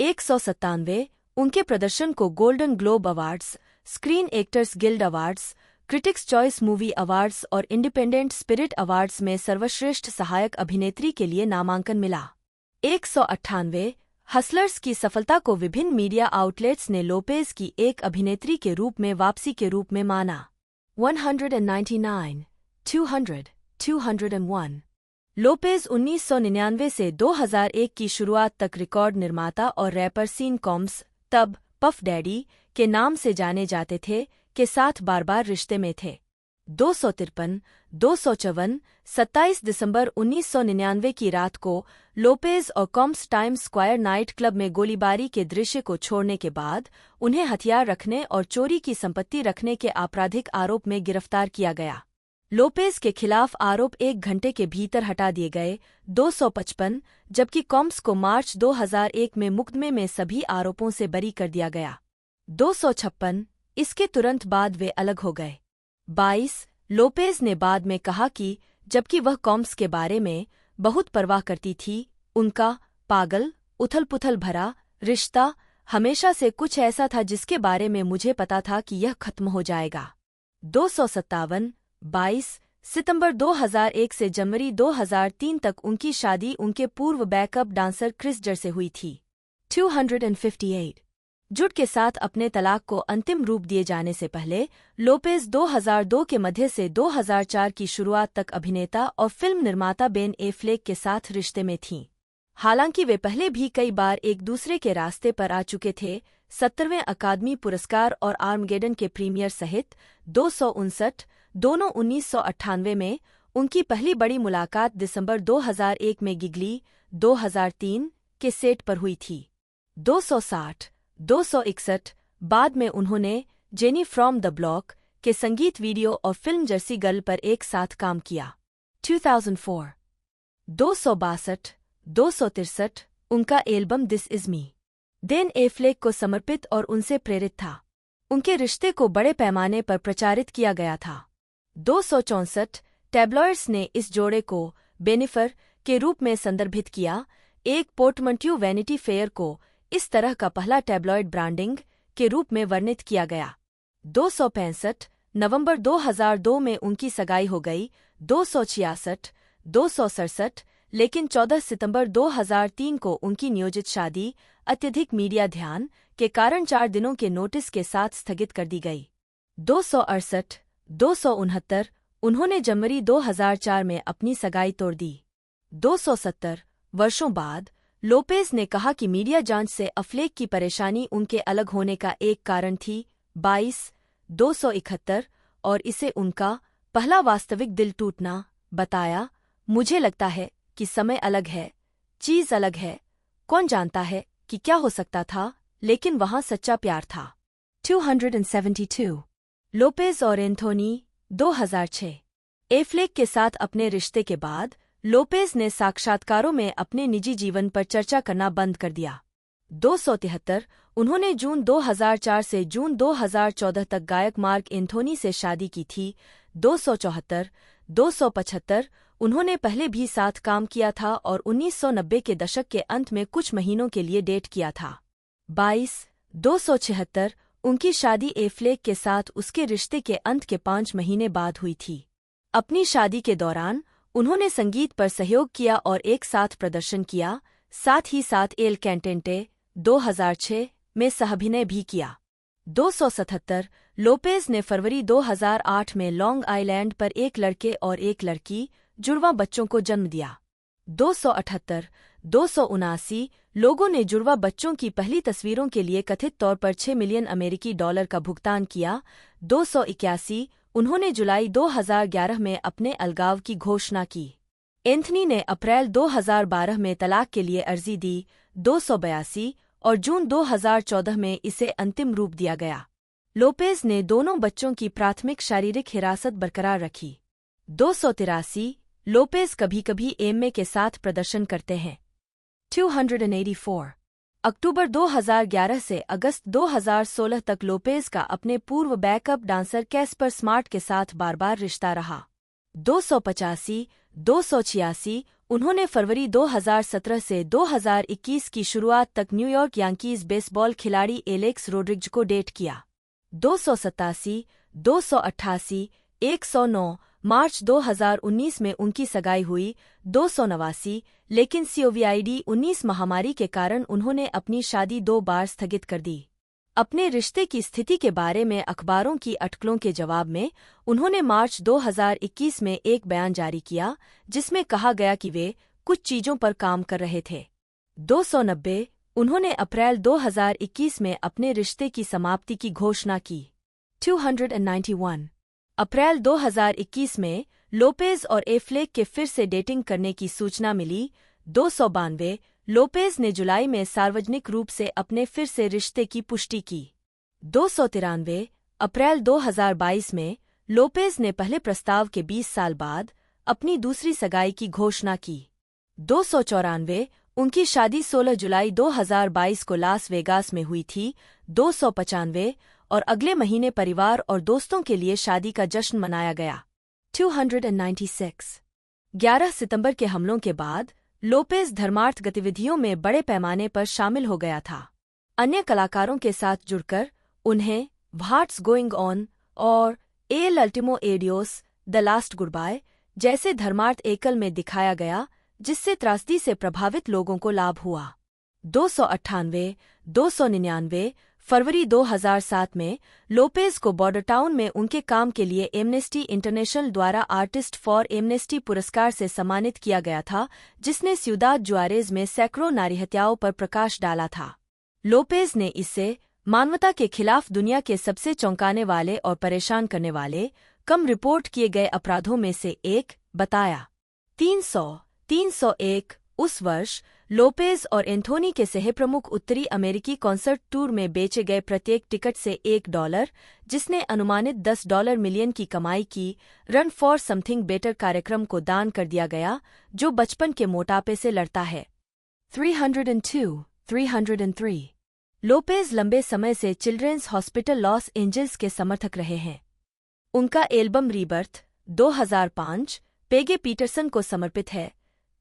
197 उनके प्रदर्शन को golden globe awards, screen actors guild awards, critics choice movie awards और इंडिपेंडेंट स्पिरिट अवार्ड्स में सर्वश्रेष्ठ सहायक अभिनेत्री के लिए नामांकन मिला। 198 हसलर्स की सफलता को विभिन्न मीडिया आउटलेट्स ने लोपेज की एक अभिनेत्री के रूप में वापसी के रूप में माना। 199 200 201 लोपेज 1999 से 2001 की शुरुआत तक रिकॉर्ड निर्माता और रैपर सीन कॉम्स, तब पफ डैडी के नाम से जाने जाते थे, के साथ बार-बार रिश्ते में थे। 253 254 27 दिसंबर 1999 की रात को लोपेज और Combs Times Square night club में गोलीबारी के दृश्य को छोड़ने के बाद उन्हें हथियार रखने और चोरी की संपत्ति रखने के आपराधिक आरोप में गिरफ्तार किया गया। लोपेज के खिलाफ आरोप 1 घंटे के भीतर हटा दिए गए। 255 जबकि कॉम्स को मार्च 2001 में मुकदमे में सभी आरोपों से बरी कर दिया गया। 256 इसके तुरंत बाद वे अलग हो गए। 22 लोपेज ने बाद में कहा कि जबकि वह कॉम्स के बारे में बहुत परवाह करती थी, उनका पागल, उथल-पुथल भरा रिश्ता हमेशा से कुछ ऐसा था जिसके बारे में मुझे पता था कि यह खत्म हो जाएगा। 22 सितंबर 2001 से जनवरी 2003 तक उनकी शादी उनके पूर्व बैकअप डांसर क्रिस जर से हुई थी। 258 जुड के साथ अपने तलाक को अंतिम रूप दिए जाने से पहले लोपेज 2002 के मध्य से 2004 की शुरुआत तक अभिनेता और फिल्म निर्माता बेन एफ्लेक के साथ रिश्ते में थीं। हालांकि वे पहले भी कई बार एक दूसरे के रास्ते पर आ चुके थे। 70वें अकादमी पुरस्कार और आर्मगेडन के प्रीमियर सहित 259 दोनों 1998 में। उनकी पहली बड़ी मुलाकात दिसंबर 2001 में गिगली 2003 के सेट पर हुई थी। 261 बाद में उन्होंने जेनी फ्रॉम द ब्लॉक के संगीत वीडियो और फिल्म जर्सी गर्ल पर एक साथ काम किया। 2004 263 उनका album This Is me Ben Affleck को समर्पित और उनसे प्रेरित था। उनके रिश्ते को बड़े पैमाने पर प्रचारित किया गया था। 264 टैब्लॉइड्स ने इस जोड़े को बेनिफर के रूप में संदर्भित किया। एक पोर्टमंट्यू वैनिटी फेयर को इस तरह का पहला टैब्लॉइड ब्रांडिंग के रूप में वर्णित किया गया। 265 नवंबर 2002 में उनकी सगाई हो गई। 266 लेकिन 14 सितंबर 2003 को उनकी नियोजित शादी अत्यधिक मीडिया ध्यान के कारण 4 दिनों के नोटिस के साथ स्थगित कर दी गई। 269 उन्होंने जनवरी 2004 में अपनी सगाई तोड़ दी। 270 वर्षों बाद लोपेज ने कहा कि मीडिया जांच से अफ्लेक की परेशानी उनके अलग होने का एक कारण थी। 271 और इसे उनका पहला वास्तविक दिल टूटना बताया। मुझे लगता है कि समय अलग है, चीज अलग है, कौन जानता है कि क्या हो सकता था, लेकिन वहां सच्चा प्यार था। 272 लोपेज और एंथोनी 2006 एफ्लेक के साथ अपने रिश्ते के बाद लोपेज ने साक्षात्कारों में अपने निजी जीवन पर चर्चा करना बंद कर दिया। 273 उन्होंने जून 2004 से जून 2014 तक गायक मार्क एंथोनी से शादी की थी। 275 उन्होंने पहले भी साथ काम किया था और 1990 के दशक के अंत में कुछ महीनों के लिए डेट किया था। 276 उनकी शादी एफ्लेक के साथ उसके रिश्ते के अंत के 5 महीने बाद हुई थी। अपनी शादी के दौरान उन्होंने संगीत पर सहयोग किया और एक साथ प्रदर्शन किया, साथ ही साथ एल कैंटेंटे 2006 में सहअभिनय भी किया। 277 लोपेज ने फरवरी 2008 में लॉन्ग आइलैंड पर एक लड़के और एक लड़की जुड़वा बच्चों को जन्म दिया। 279 लोगों ने जुड़वा बच्चों की पहली तस्वीरों के लिए कथित तौर पर $6 मिलियन अमेरिकी डॉलर का भुगतान किया। 281 उन्होंने जुलाई 2011 में अपने अलगाव की घोषणा की। एंथनी ने अप्रैल 2012 में तलाक के लिए अर्जी दी। 282 और जून 2014 में इसे अंतिम रूप दिया गया। लोपेज ने दोनों बच्चों की प्राथमिक शारीरिक हिरासत बरकरार रखी। 283 लोपेज कभी-कभी एम्मे के साथ प्रदर्शन करते हैं। 284 अक्टूबर 2011 से अगस्त 2016 तक लोपेज का अपने पूर्व बैकअप डांसर कैस्पर स्मार्ट के साथ बार-बार रिश्ता रहा। 285 उन्होंने फरवरी 2017 से 2021 की शुरुआत तक न्यूयॉर्क यांकीज बेसबॉल खिलाड़ी एलेक्स रोड्रिग्ज को डेट किया। 287 109 मार्च 2019 में उनकी सगाई हुई। 289 लेकिन कोविड-19 महामारी के कारण उन्होंने अपनी शादी 2 बार स्थगित कर दी। अपने रिश्ते की स्थिति के बारे में अखबारों की अटकलों के जवाब में उन्होंने मार्च 2021 में एक बयान जारी किया जिसमें कहा गया कि वे कुछ चीजों पर काम कर रहे थे। 290 उन्होंने अप्रैल 2021 में अपने रिश्ते की समाप्ति की घोषणा की। 291 अप्रैल 2021 में लोपेज और एफ्लेक के फिर से डेटिंग करने की सूचना मिली। 292 लोपेज ने जुलाई में सार्वजनिक रूप से अपने फिर से रिश्ते की पुष्टि की। 293 अप्रैल 2022 में लोपेज ने पहले प्रस्ताव के 20 साल बाद अपनी दूसरी सगाई की घोषणा की। 294 उनकी शादी 16 जुलाई 2022 को लास वेगास में हुई थी। 295 और अगले महीने परिवार और दोस्तों के लिए शादी का जश्न मनाया गया। 296 11 सितंबर के हमलों के बाद लोपेज धर्मार्थ गतिविधियों में बड़े पैमाने पर शामिल हो गया था। अन्य कलाकारों के साथ जुड़कर उन्हें व्हाट्स गोइंग ऑन और El Ultimo Adios the Last Goodbye जैसे धर्मार्थ एकल में दिखाया गया, जिससे त्रासदी से प्रभावित लोगों को लाभ हुआ। 299 फरवरी 2007 में लोपेज को बॉर्डरटाउन में उनके काम के लिए एमनेस्टी इंटरनेशनल द्वारा आर्टिस्ट फॉर एमनेस्टी पुरस्कार से सम्मानित किया गया था, जिसने सियुदाद जुआरेज में सैकड़ों नारी हत्याओं पर प्रकाश डाला था। लोपेज ने इसे मानवता के खिलाफ दुनिया के सबसे चौंकाने वाले और परेशान करने वाले कम रिपोर्ट किए गए अपराधों में से एक बताया। 301 उस वर्ष लोपेज और एंथोनी के सहप्रमुख उत्तरी अमेरिकी कॉन्सर्ट टूर में बेचे गए प्रत्येक टिकट से $1, जिसने अनुमानित $10 मिलियन की कमाई की, रन फॉर समथिंग बेटर कार्यक्रम को दान कर दिया गया, जो बचपन के मोटापे से लड़ता है। 303 लोपेज लंबे समय से चिल्ड्रेंस हॉस्पिटल लॉस एंजल्स के समर्थक रहे हैं। उनका एल्बम रीबर्थ 2005 पेगे पीटरसन को समर्पित है।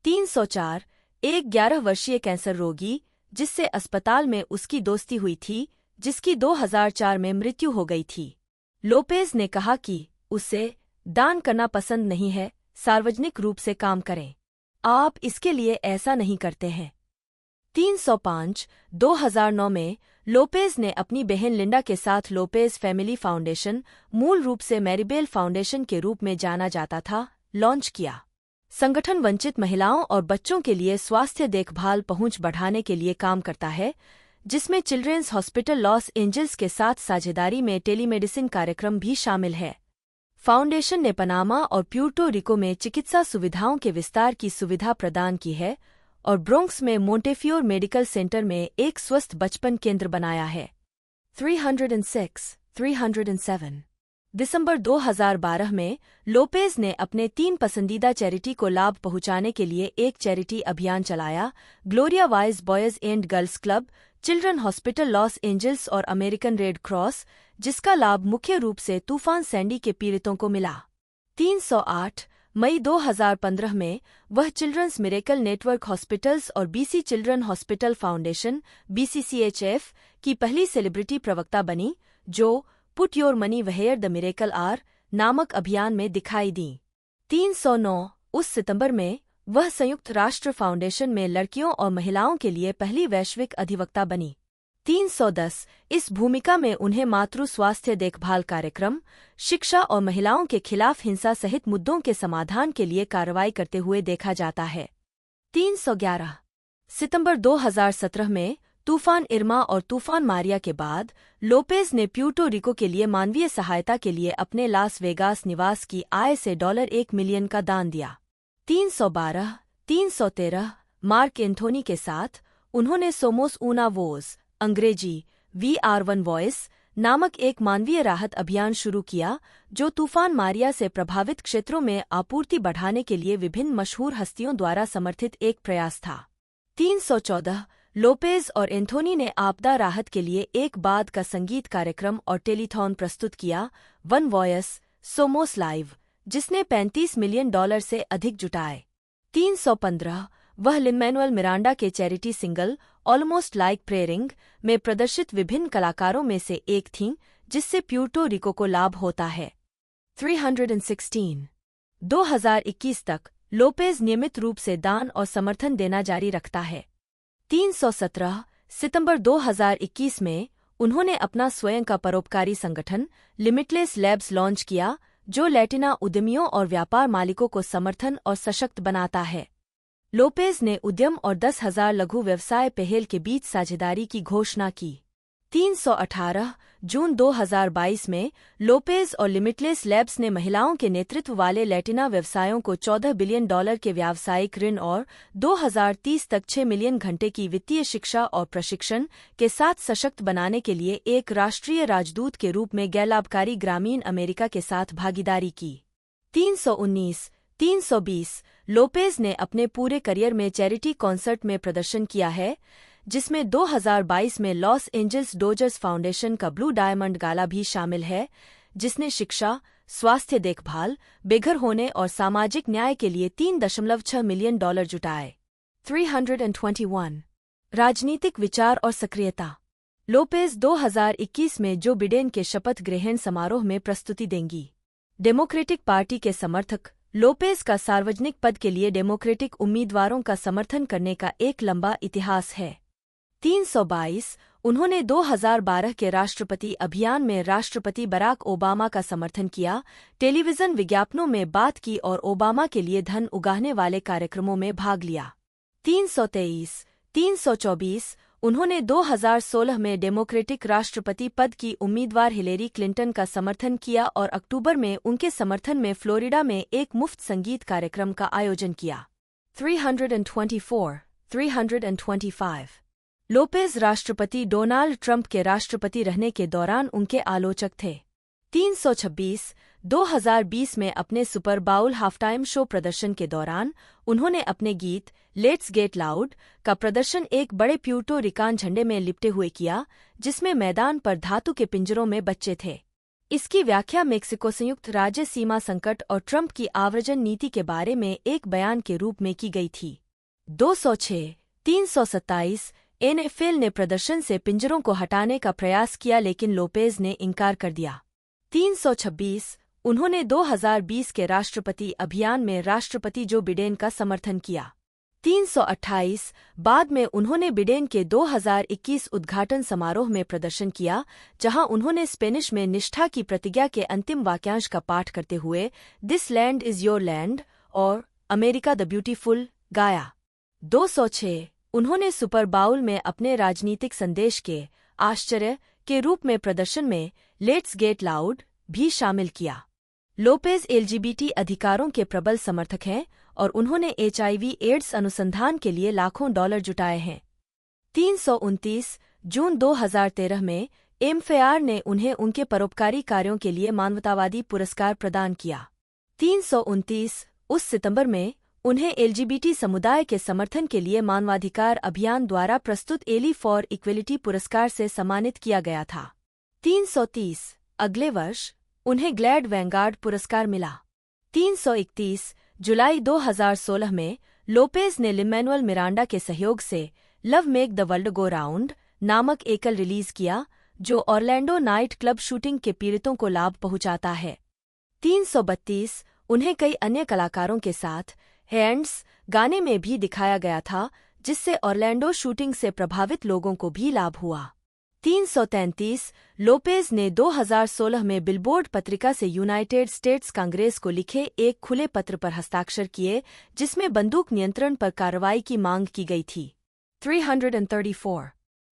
304 एक 11 वर्षीय कैंसर रोगी जिससे अस्पताल में उसकी दोस्ती हुई थी, जिसकी 2004 में मृत्यु हो गई थी। लोपेज ने कहा कि उसे दान करना पसंद नहीं है, सार्वजनिक रूप से काम करें। आप इसके लिए ऐसा नहीं करते हैं। 305 2009 में लोपेज ने अपनी बहन लिंडा के साथ लोपेज फैमिली फाउंडेशन, मूल रूप से मैरीबेल फाउंडेशन के रूप में जाना जाता था, लॉन्च किया। संगठन वंचित महिलाओं और बच्चों के लिए स्वास्थ्य देखभाल पहुंच बढ़ाने के लिए काम करता है, जिसमें चिल्ड्रेंस हॉस्पिटल लॉस एंजल्स के साथ साझेदारी में टेलीमेडिसिन कार्यक्रम भी शामिल है। फाउंडेशन ने पनामा और प्यूर्टो रिको में चिकित्सा सुविधाओं के विस्तार की सुविधा प्रदान की है और ब्रोंक्स में मोंटेफियोर मेडिकल सेंटर में एक स्वस्थ बचपन केंद्र बनाया है। 307 दिसंबर 2012 में लोपेज ने अपने 3 पसंदीदा चैरिटी को लाभ पहुंचाने के लिए एक चैरिटी अभियान चलाया, Gloria wise boys and girls club, children hospital Los Angeles और अमेरिकन रेड क्रॉस, जिसका लाभ मुख्य रूप से तूफान सैंडी के पीड़ितों को मिला। 308 मई 2015 में वह चिल्ड्रंस मिरेकल नेटवर्क हॉस्पिटल्स और BC children hospital foundation BCCHF की पहली सेलिब्रिटी प्रवक्ता बनी, जो put your money where the miracle are नामक अभियान में दिखाई दी। 309 उस सितंबर में वह संयुक्त राष्ट्र फाउंडेशन में लड़कियों और महिलाओं के लिए पहली वैश्विक अधिवक्ता बनी। 310 इस भूमिका में उन्हें मातृ स्वास्थ्य देखभाल कार्यक्रम, शिक्षा और महिलाओं के खिलाफ हिंसा सहित मुद्दों के समाधान के लिए कार्रवाई करते हुए देखा जाता है। 311 सितंबर 2017 में तूफान इरमा और तूफान मारिया के बाद लोपेज ने प्यूर्टो रिको के लिए मानवीय सहायता के लिए अपने लास वेगास निवास की आय से $1 मिलियन का दान दिया। 313 मार्क एंथोनी के साथ उन्होंने सोमोस ऊना वोज अंग्रेजी VR1 वॉइस नामक एक मानवीय राहत अभियान शुरू किया, जो तूफान मारिया से प्रभावित क्षेत्रों में आपूर्ति बढ़ाने के लिए विभिन्न मशहूर हस्तियों द्वारा समर्थित एक प्रयास था। 314 लोपेज और एंथोनी ने आपदा राहत के लिए एक बाद का संगीत कार्यक्रम और टेलीथॉन प्रस्तुत किया, वन वॉयस सोमोस लाइव, जिसने $35 मिलियन से अधिक जुटाए। 315 वह लिन-मैनुएल मिरांडा के चैरिटी सिंगल ऑलमोस्ट लाइक प्रेयरिंग में प्रदर्शित विभिन्न कलाकारों में से एक थीं, जिससे प्यूर्टो रिको को लाभ होता है। 316 2021 तक लोपेज नियमित रूप से दान और समर्थन देना जारी रखता है। 317 सितंबर 2021 में उन्होंने अपना स्वयं का परोपकारी संगठन लिमिटलेस लैब्स लॉन्च किया, जो लैटिना उद्यमियों और व्यापार मालिकों को समर्थन और सशक्त बनाता है। लोपेज ने उद्यम और 10,000 लघु व्यवसाय पहल के बीच साझेदारी की घोषणा की। 318 जून 2022 में लोपेज और लिमिटलेस लैब्स ने महिलाओं के नेतृत्व वाले लैटिना व्यवसायों को $14 बिलियन के व्यावसायिक ऋण और 2030 तक 6 मिलियन घंटे की वित्तीय शिक्षा और प्रशिक्षण के साथ सशक्त बनाने के लिए एक राष्ट्रीय राजदूत के रूप में गैर-लाभकारी ग्रामीण अमेरिका के साथ भागीदारी की। 320 लोपेज ने अपने पूरे करियर में चैरिटी कॉन्सर्ट में प्रदर्शन किया है, जिसमें 2022 में लॉस एंजल्स डोजर्स फाउंडेशन का ब्लू डायमंड गाला भी शामिल है, जिसने शिक्षा, स्वास्थ्य देखभाल, बेघर होने और सामाजिक न्याय के लिए $3.6 मिलियन जुटाए। 321 राजनीतिक विचार और सक्रियता। लोपेज 2021 में जो बिडेन के शपथ ग्रहण समारोह में प्रस्तुति देंगी। डेमोक्रेटिक पार्टी के समर्थक लोपेज का सार्वजनिक पद के लिए डेमोक्रेटिक उम्मीदवारों का समर्थन करने का एक लंबा इतिहास है। 322 उन्होंने 2012 के राष्ट्रपति अभियान में राष्ट्रपति बराक ओबामा का समर्थन किया, टेलीविजन विज्ञापनों में बात की और ओबामा के लिए धन उगाहने वाले कार्यक्रमों में भाग लिया। 323 उन्होंने 2016 में डेमोक्रेटिक राष्ट्रपति पद की उम्मीदवार हिलेरी क्लिंटन का समर्थन किया और अक्टूबर में उनके समर्थन में फ्लोरिडा में एक मुफ्त संगीत कार्यक्रम का आयोजन किया। 325 लोपेज राष्ट्रपति डोनाल्ड ट्रंप के राष्ट्रपति रहने के दौरान उनके आलोचक थे। 326 2020 में अपने सुपर बाउल हाफटाइम शो प्रदर्शन के दौरान उन्होंने अपने गीत लेट्स गेट लाउड का प्रदर्शन एक बड़े प्यूर्टो रिकान झंडे में लिपटे हुए किया, जिसमें मैदान पर धातु के पिंजरों में बच्चे थे। इसकी व्याख्या मेक्सिको संयुक्त राज्य सीमा संकट और ट्रंप की आव्रजन नीति के बारे में एक बयान के रूप में की गई थी। 327 एनएफएल ने प्रदर्शन से पिंजरों को हटाने का प्रयास किया लेकिन लोपेज ने इनकार कर दिया। 326 उन्होंने 2020 के राष्ट्रपति अभियान में राष्ट्रपति जो बिडेन का समर्थन किया। 328 बाद में उन्होंने बिडेन के 2021 उद्घाटन समारोह में प्रदर्शन किया, जहां उन्होंने स्पेनिश में निष्ठा की प्रतिज्ञा के अंतिम वाक्यांश का पाठ करते हुए this land is your land और अमेरिका द ब्यूटीफुल गाया। 206 उन्होंने सुपर बाउल में अपने राजनीतिक संदेश के आश्चर्य के रूप में प्रदर्शन में लेट्स गेट लाउड भी शामिल किया। लोपेज एलजीबीटी अधिकारों के प्रबल समर्थक हैं और उन्होंने एचआईवी एड्स अनुसंधान के लिए लाखों डॉलर जुटाए हैं। 329 जून 2013 में एमफेआर ने उन्हें उनके परोपकारी कार्यों के लिए मानवतावादी पुरस्कार प्रदान किया। 329 उस सितंबर में उन्हें एलजीबीटी समुदाय के समर्थन के लिए मानवाधिकार अभियान द्वारा प्रस्तुत एली फॉर इक्वेलिटी पुरस्कार से सम्मानित किया गया था। 330 अगले वर्ष उन्हें ग्लैड वैंगार्ड पुरस्कार मिला। 331 जुलाई 2016 में लोपेज ने लिन-मैनुएल मिरांडा के सहयोग से love make the world go round नामक एकल रिलीज किया, जो ऑरलैंडो नाइट क्लब शूटिंग के पीड़ितों को लाभ पहुंचाता है। 332 उन्हें कई अन्य कलाकारों के साथ हैंड्स गाने में भी दिखाया गया था, जिससे ऑरलैंडो शूटिंग से प्रभावित लोगों को भी लाभ हुआ। 333 लोपेज ने 2016 में बिलबोर्ड पत्रिका से यूनाइटेड स्टेट्स कांग्रेस को लिखे एक खुले पत्र पर हस्ताक्षर किए, जिसमें बंदूक नियंत्रण पर कार्रवाई की मांग की गई थी। 334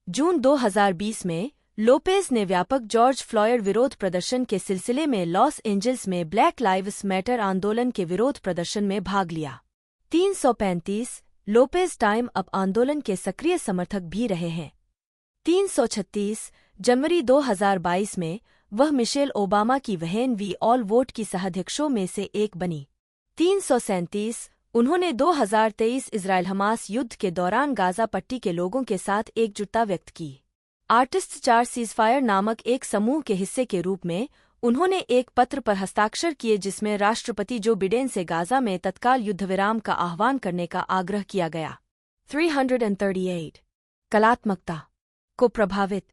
जून 2020 में लोपेज ने व्यापक जॉर्ज फ्लॉयड विरोध प्रदर्शन के सिलसिले में लॉस एंजल्स में ब्लैक लाइव्स मैटर आंदोलन के विरोध प्रदर्शन में भाग लिया। 335 लोपेज टाइम अप आंदोलन के सक्रिय समर्थक भी रहे हैं। 336 जनवरी 2022 में वह मिशेल ओबामा की बहन वी ऑल वोट की सहाध्यक्षों में से एक बनी। 337 उन्होंने 2023 इजराइल-हमास युद्ध के दौरान गाजा पट्टी के लोगों के साथ एकजुटता व्यक्त की। आर्टिस्ट 4 सीजफायर नामक एक समूह के हिस्से के रूप में उन्होंने एक पत्र पर हस्ताक्षर किए, जिसमें राष्ट्रपति जो बिडेन से गाजा में तत्काल युद्धविराम का आह्वान करने का आग्रह किया गया। 338 कलात्मकता को प्रभावित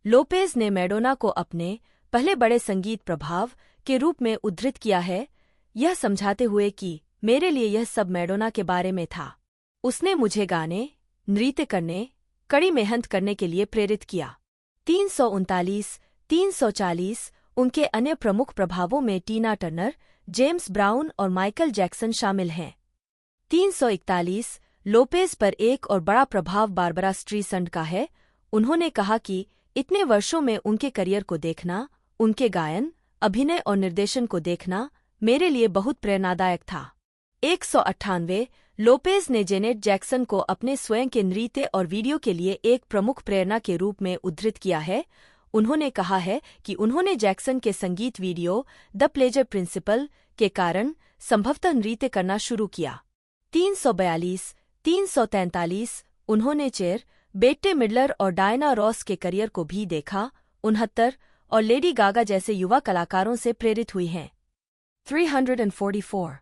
लोपेज ने मैडोना को अपने पहले बड़े संगीत प्रभाव के रूप में उद्धृत किया है, यह समझाते हुए कि मेरे लिए यह सब मैडोना के बारे में था। उसने मुझे गाने, नृत्य करने, कड़ी मेहनत करने के लिए प्रेरित किया। 339 उनके अन्य प्रमुख प्रभावों में टीना टर्नर, जेम्स ब्राउन और माइकल जैक्सन शामिल हैं। 341 लोपेज पर एक और बड़ा प्रभाव बारबरा स्ट्रीसंड का है। उन्होंने कहा कि इतने वर्षों में उनके करियर को देखना, उनके गायन, अभिनय और निर्देशन को देखना मेरे लिए बहुत प्रेरणादायक था। 198 लोपेज ने जेनेट जैक्सन को अपने स्वयं के नृत्य और वीडियो के लिए एक प्रमुख प्रेरणा के रूप में उद्धृत किया है। उन्होंने कहा है कि उन्होंने जैक्सन के संगीत वीडियो द प्लेजर प्रिंसिपल के कारण संभवतः नृत्य करना शुरू किया। 343 उन्होंने चेर, बेट्टे मिडलर और डायना रॉस के करियर को भी देखा। 69 और लेडी गागा जैसे युवा कलाकारों से प्रेरित हुई हैं। 344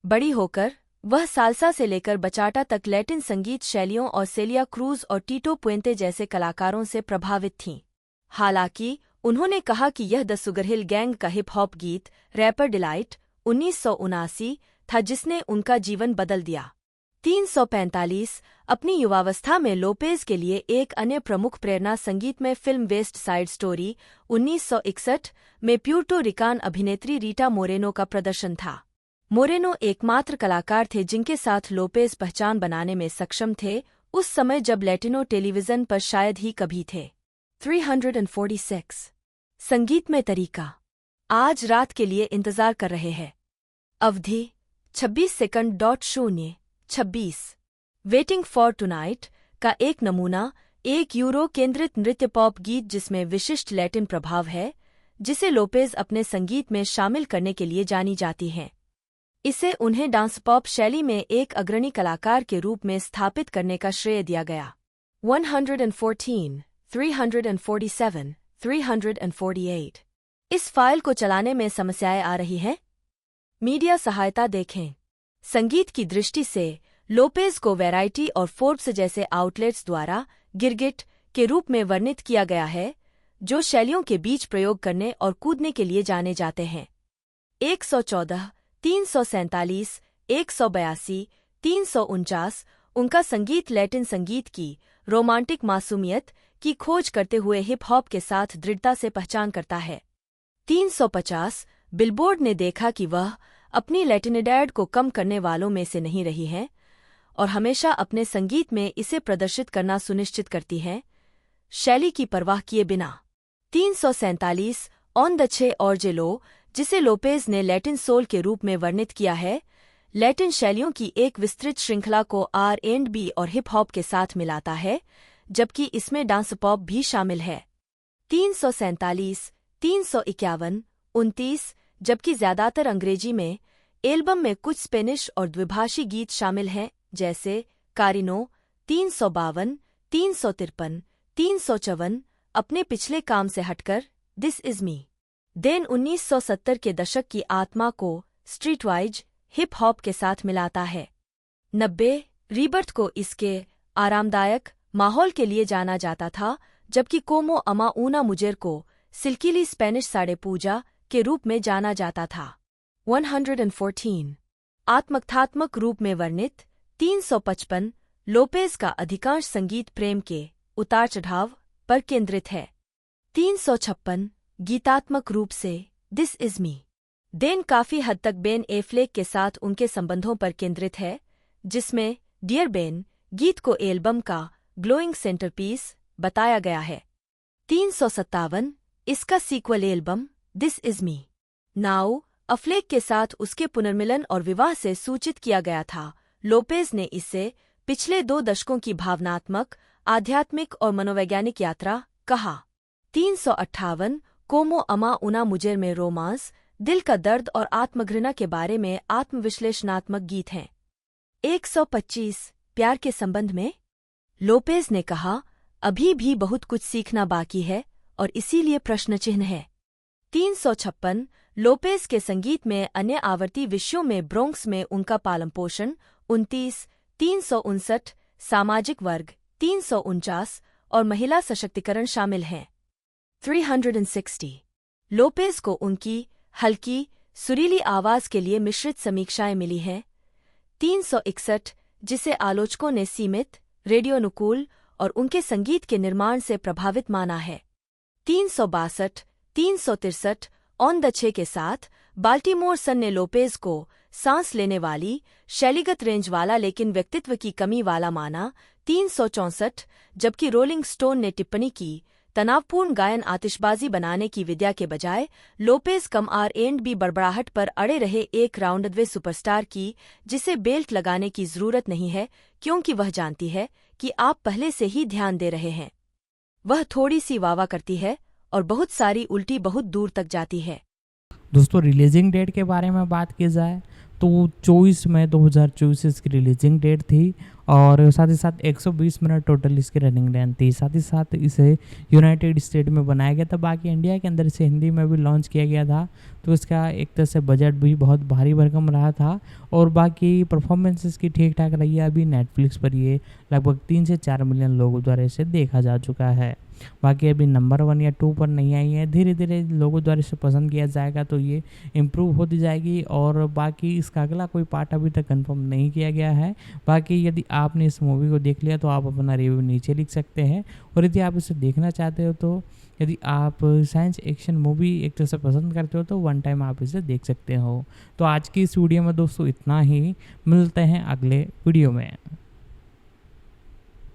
बड़ी होकर वह साल्सा से लेकर बचाटा तक लैटिन संगीत शैलियों और सेलिया क्रूज और टीटो पुएंते जैसे कलाकारों से प्रभावित थीं। हालांकि उन्होंने कहा कि यह द सुगरहिल गैंग का हिप हॉप गीत रैपर डिलाइट 1979 था जिसने उनका जीवन बदल दिया। 345 अपनी युवावस्था में लोपेज के लिए एक अन्य प्रमुख प्रेरणा संगीतमय फिल्म वेस्ट साइड स्टोरी 1961 में प्यूर्टो रिकान अभिनेत्री रीटा मोरेनो का प्रदर्शन था। मोरेनो एकमात्र कलाकार थे जिनके साथ लोपेज पहचान बनाने में सक्षम थे, उस समय जब लैटिनो टेलीविजन पर शायद ही कभी थे। 346 संगीत में तरीका आज रात के लिए इंतजार कर रहे हैं। अवधि 26 सेकंड 0.26 वेटिंग फॉर टुनाइट का एक नमूना एक यूरो केंद्रित नृत्य पॉप गीत जिसमें विशिष्ट लैटिन प्रभाव है, जिसे लोपेज अपने संगीत में शामिल करने के लिए जानी जाती हैं। इसे उन्हें डांस पॉप शैली में एक अग्रणी कलाकार के रूप में स्थापित करने का श्रेय दिया गया। 114, 347, 348 इस फाइल को चलाने में समस्याएं आ रही हैं? मीडिया सहायता देखें। संगीत की दृष्टि से लोपेज को वैरायटी और फोर्ब्स जैसे आउटलेट्स द्वारा गिरगिट के रूप में वर्णित किया गया है, जो शैलियों के बीच प्रयोग करने और कूदने के लिए जाने जाते हैं। 114, 347, 182, 349 उनका संगीत लैटिन संगीत की रोमांटिक मासूमियत की खोज करते हुए हिप हॉप के साथ दृढ़ता से पहचान करता है। 350 बिलबोर्ड ने देखा कि वह अपनी लैटिनिडैड को कम करने वालों में से नहीं रही हैं और हमेशा अपने संगीत में इसे प्रदर्शित करना सुनिश्चित करती हैं, शैली की परवाह किए बिना। 347 ऑन द छे और जेलो, जिसे लोपेज ने लैटिन सोल के रूप में वर्णित किया है, लैटिन शैलियों की एक विस्तृत श्रृंखला को R&B और हिप हॉप के साथ मिलाता है, जबकि इसमें डांस पॉप भी शामिल है। 347, 351, 29 जबकि ज्यादातर अंग्रेजी में एल्बम में कुछ स्पेनिश और द्विभाषी गीत शामिल हैं, जैसे कारिनो। 352, 353, 354 अपने पिछले काम से हटकर दिस इज मी देन 1970 के दशक की आत्मा को स्ट्रीटवाइज हिप हॉप के साथ मिलाता है। 90 रीबर्थ को इसके आरामदायक माहौल के लिए जाना जाता था, जबकि कोमो अमा ऊना मुजेर को सिल्कीली स्पेनिश साड़े पूजा के रूप में जाना जाता था। 114 आत्मकथात्मक रूप में वर्णित। 355 लोपेज का अधिकांश संगीत प्रेम के उतार चढ़ाव पर केंद्रित है। 356 गीतात्मक रूप से दिस इज मी देन काफी हद तक बेन एफ्लेक के साथ उनके संबंधों पर केंद्रित है, जिसमें डियर बेन गीत को एल्बम का ग्लोइंग सेंटरपीस बताया गया है। 357 इसका sequel album This Is Me Now Affleck के साथ उसके पुनर्मिलन और विवाह से सूचित किया गया था। लोपेज ने इसे पिछले 2 दशकों की भावनात्मक, आध्यात्मिक और मनोवैज्ञानिक यात्रा कहा। 358 कोमो अमा उना मुजेर में रोमांस, दिल का दर्द और आत्मघृणा के बारे में आत्मविश्लेषणात्मक गीत हैं। 125 प्यार के संबंध में लोपेज ने कहा, अभी भी बहुत कुछ सीखना बाकी है और इसीलिए प्रश्न चिन्ह है। 356 लोपेज के संगीत में अन्य आवर्ती विषयों में ब्रोंक्स में उनका पालन पोषण 29, 359 सामाजिक वर्ग 349 और महिला सशक्तिकरण शामिल हैं। 360 लोपेज को उनकी हल्की सुरीली आवाज के लिए मिश्रित समीक्षाएं मिली हैं। 361 जिसे आलोचकों ने सीमित, रेडियोनुकूल और उनके संगीत के निर्माण से प्रभावित माना है। 362, 363 ऑन द छे के साथ बाल्टीमोर सन ने लोपेज को सांस लेने वाली, शैलीगत रेंज वाला लेकिन व्यक्तित्व की कमी वाला माना। 364 जबकि रोलिंग स्टोन ने टिप्पणी की, तनावपूर्ण गायन आतिशबाजी बनाने की विद्या के बजाय लोपेज कम R&B बड़बड़ाहट पर अड़े रहे एक राउंडवे सुपरस्टार की, जिसे बेल्ट लगाने की जरूरत नहीं है क्योंकि वह जानती है कि आप पहले से ही ध्यान दे रहे हैं। वह थोड़ी सी वावा करती है और बहुत सारी उल्टी बहुत दूर तक जाती है। दोस्तों रिलीजिंग डेट के बारे में बात की जाए तो 24 मई 2024 इसकी रिलीजिंग डेट थी और साथ ही साथ 120 मिनट टोटल इसकी रनिंग रन थी। साथ ही साथ इसे यूनाइटेड स्टेट में बनाया गया था, बाकी इंडिया के अंदर इसे हिंदी में भी लॉन्च किया गया था। तो इसका एक तरह से बजट भी बहुत भारी भरकम रहा था और बाकी परफॉर्मेंस इसकी ठीक ठाक रही है। अभी नेटफ्लिक्स पर ये लगभग 3 से 4 मिलियन लोगों द्वारा इसे देखा जा चुका है। बाकी अभी नंबर 1 या 2 पर नहीं आई है, धीरे धीरे लोगों द्वारा इसे पसंद किया जाएगा तो ये इम्प्रूव होती जाएगी। और बाकी इसका अगला कोई पार्ट अभी तक कंफर्म नहीं किया गया है। बाकी यदि आपने इस मूवी को देख लिया तो आप अपना रिव्यू नीचे लिख सकते हैं, और यदि आप इसे देखना चाहते हो तो यदि आप साइंस एक्शन मूवी एक तरह से पसंद करते हो तो वन टाइम आप इसे देख सकते हो। तो आज की इस वीडियो में दोस्तों इतना ही, मिलते हैं अगले वीडियो में।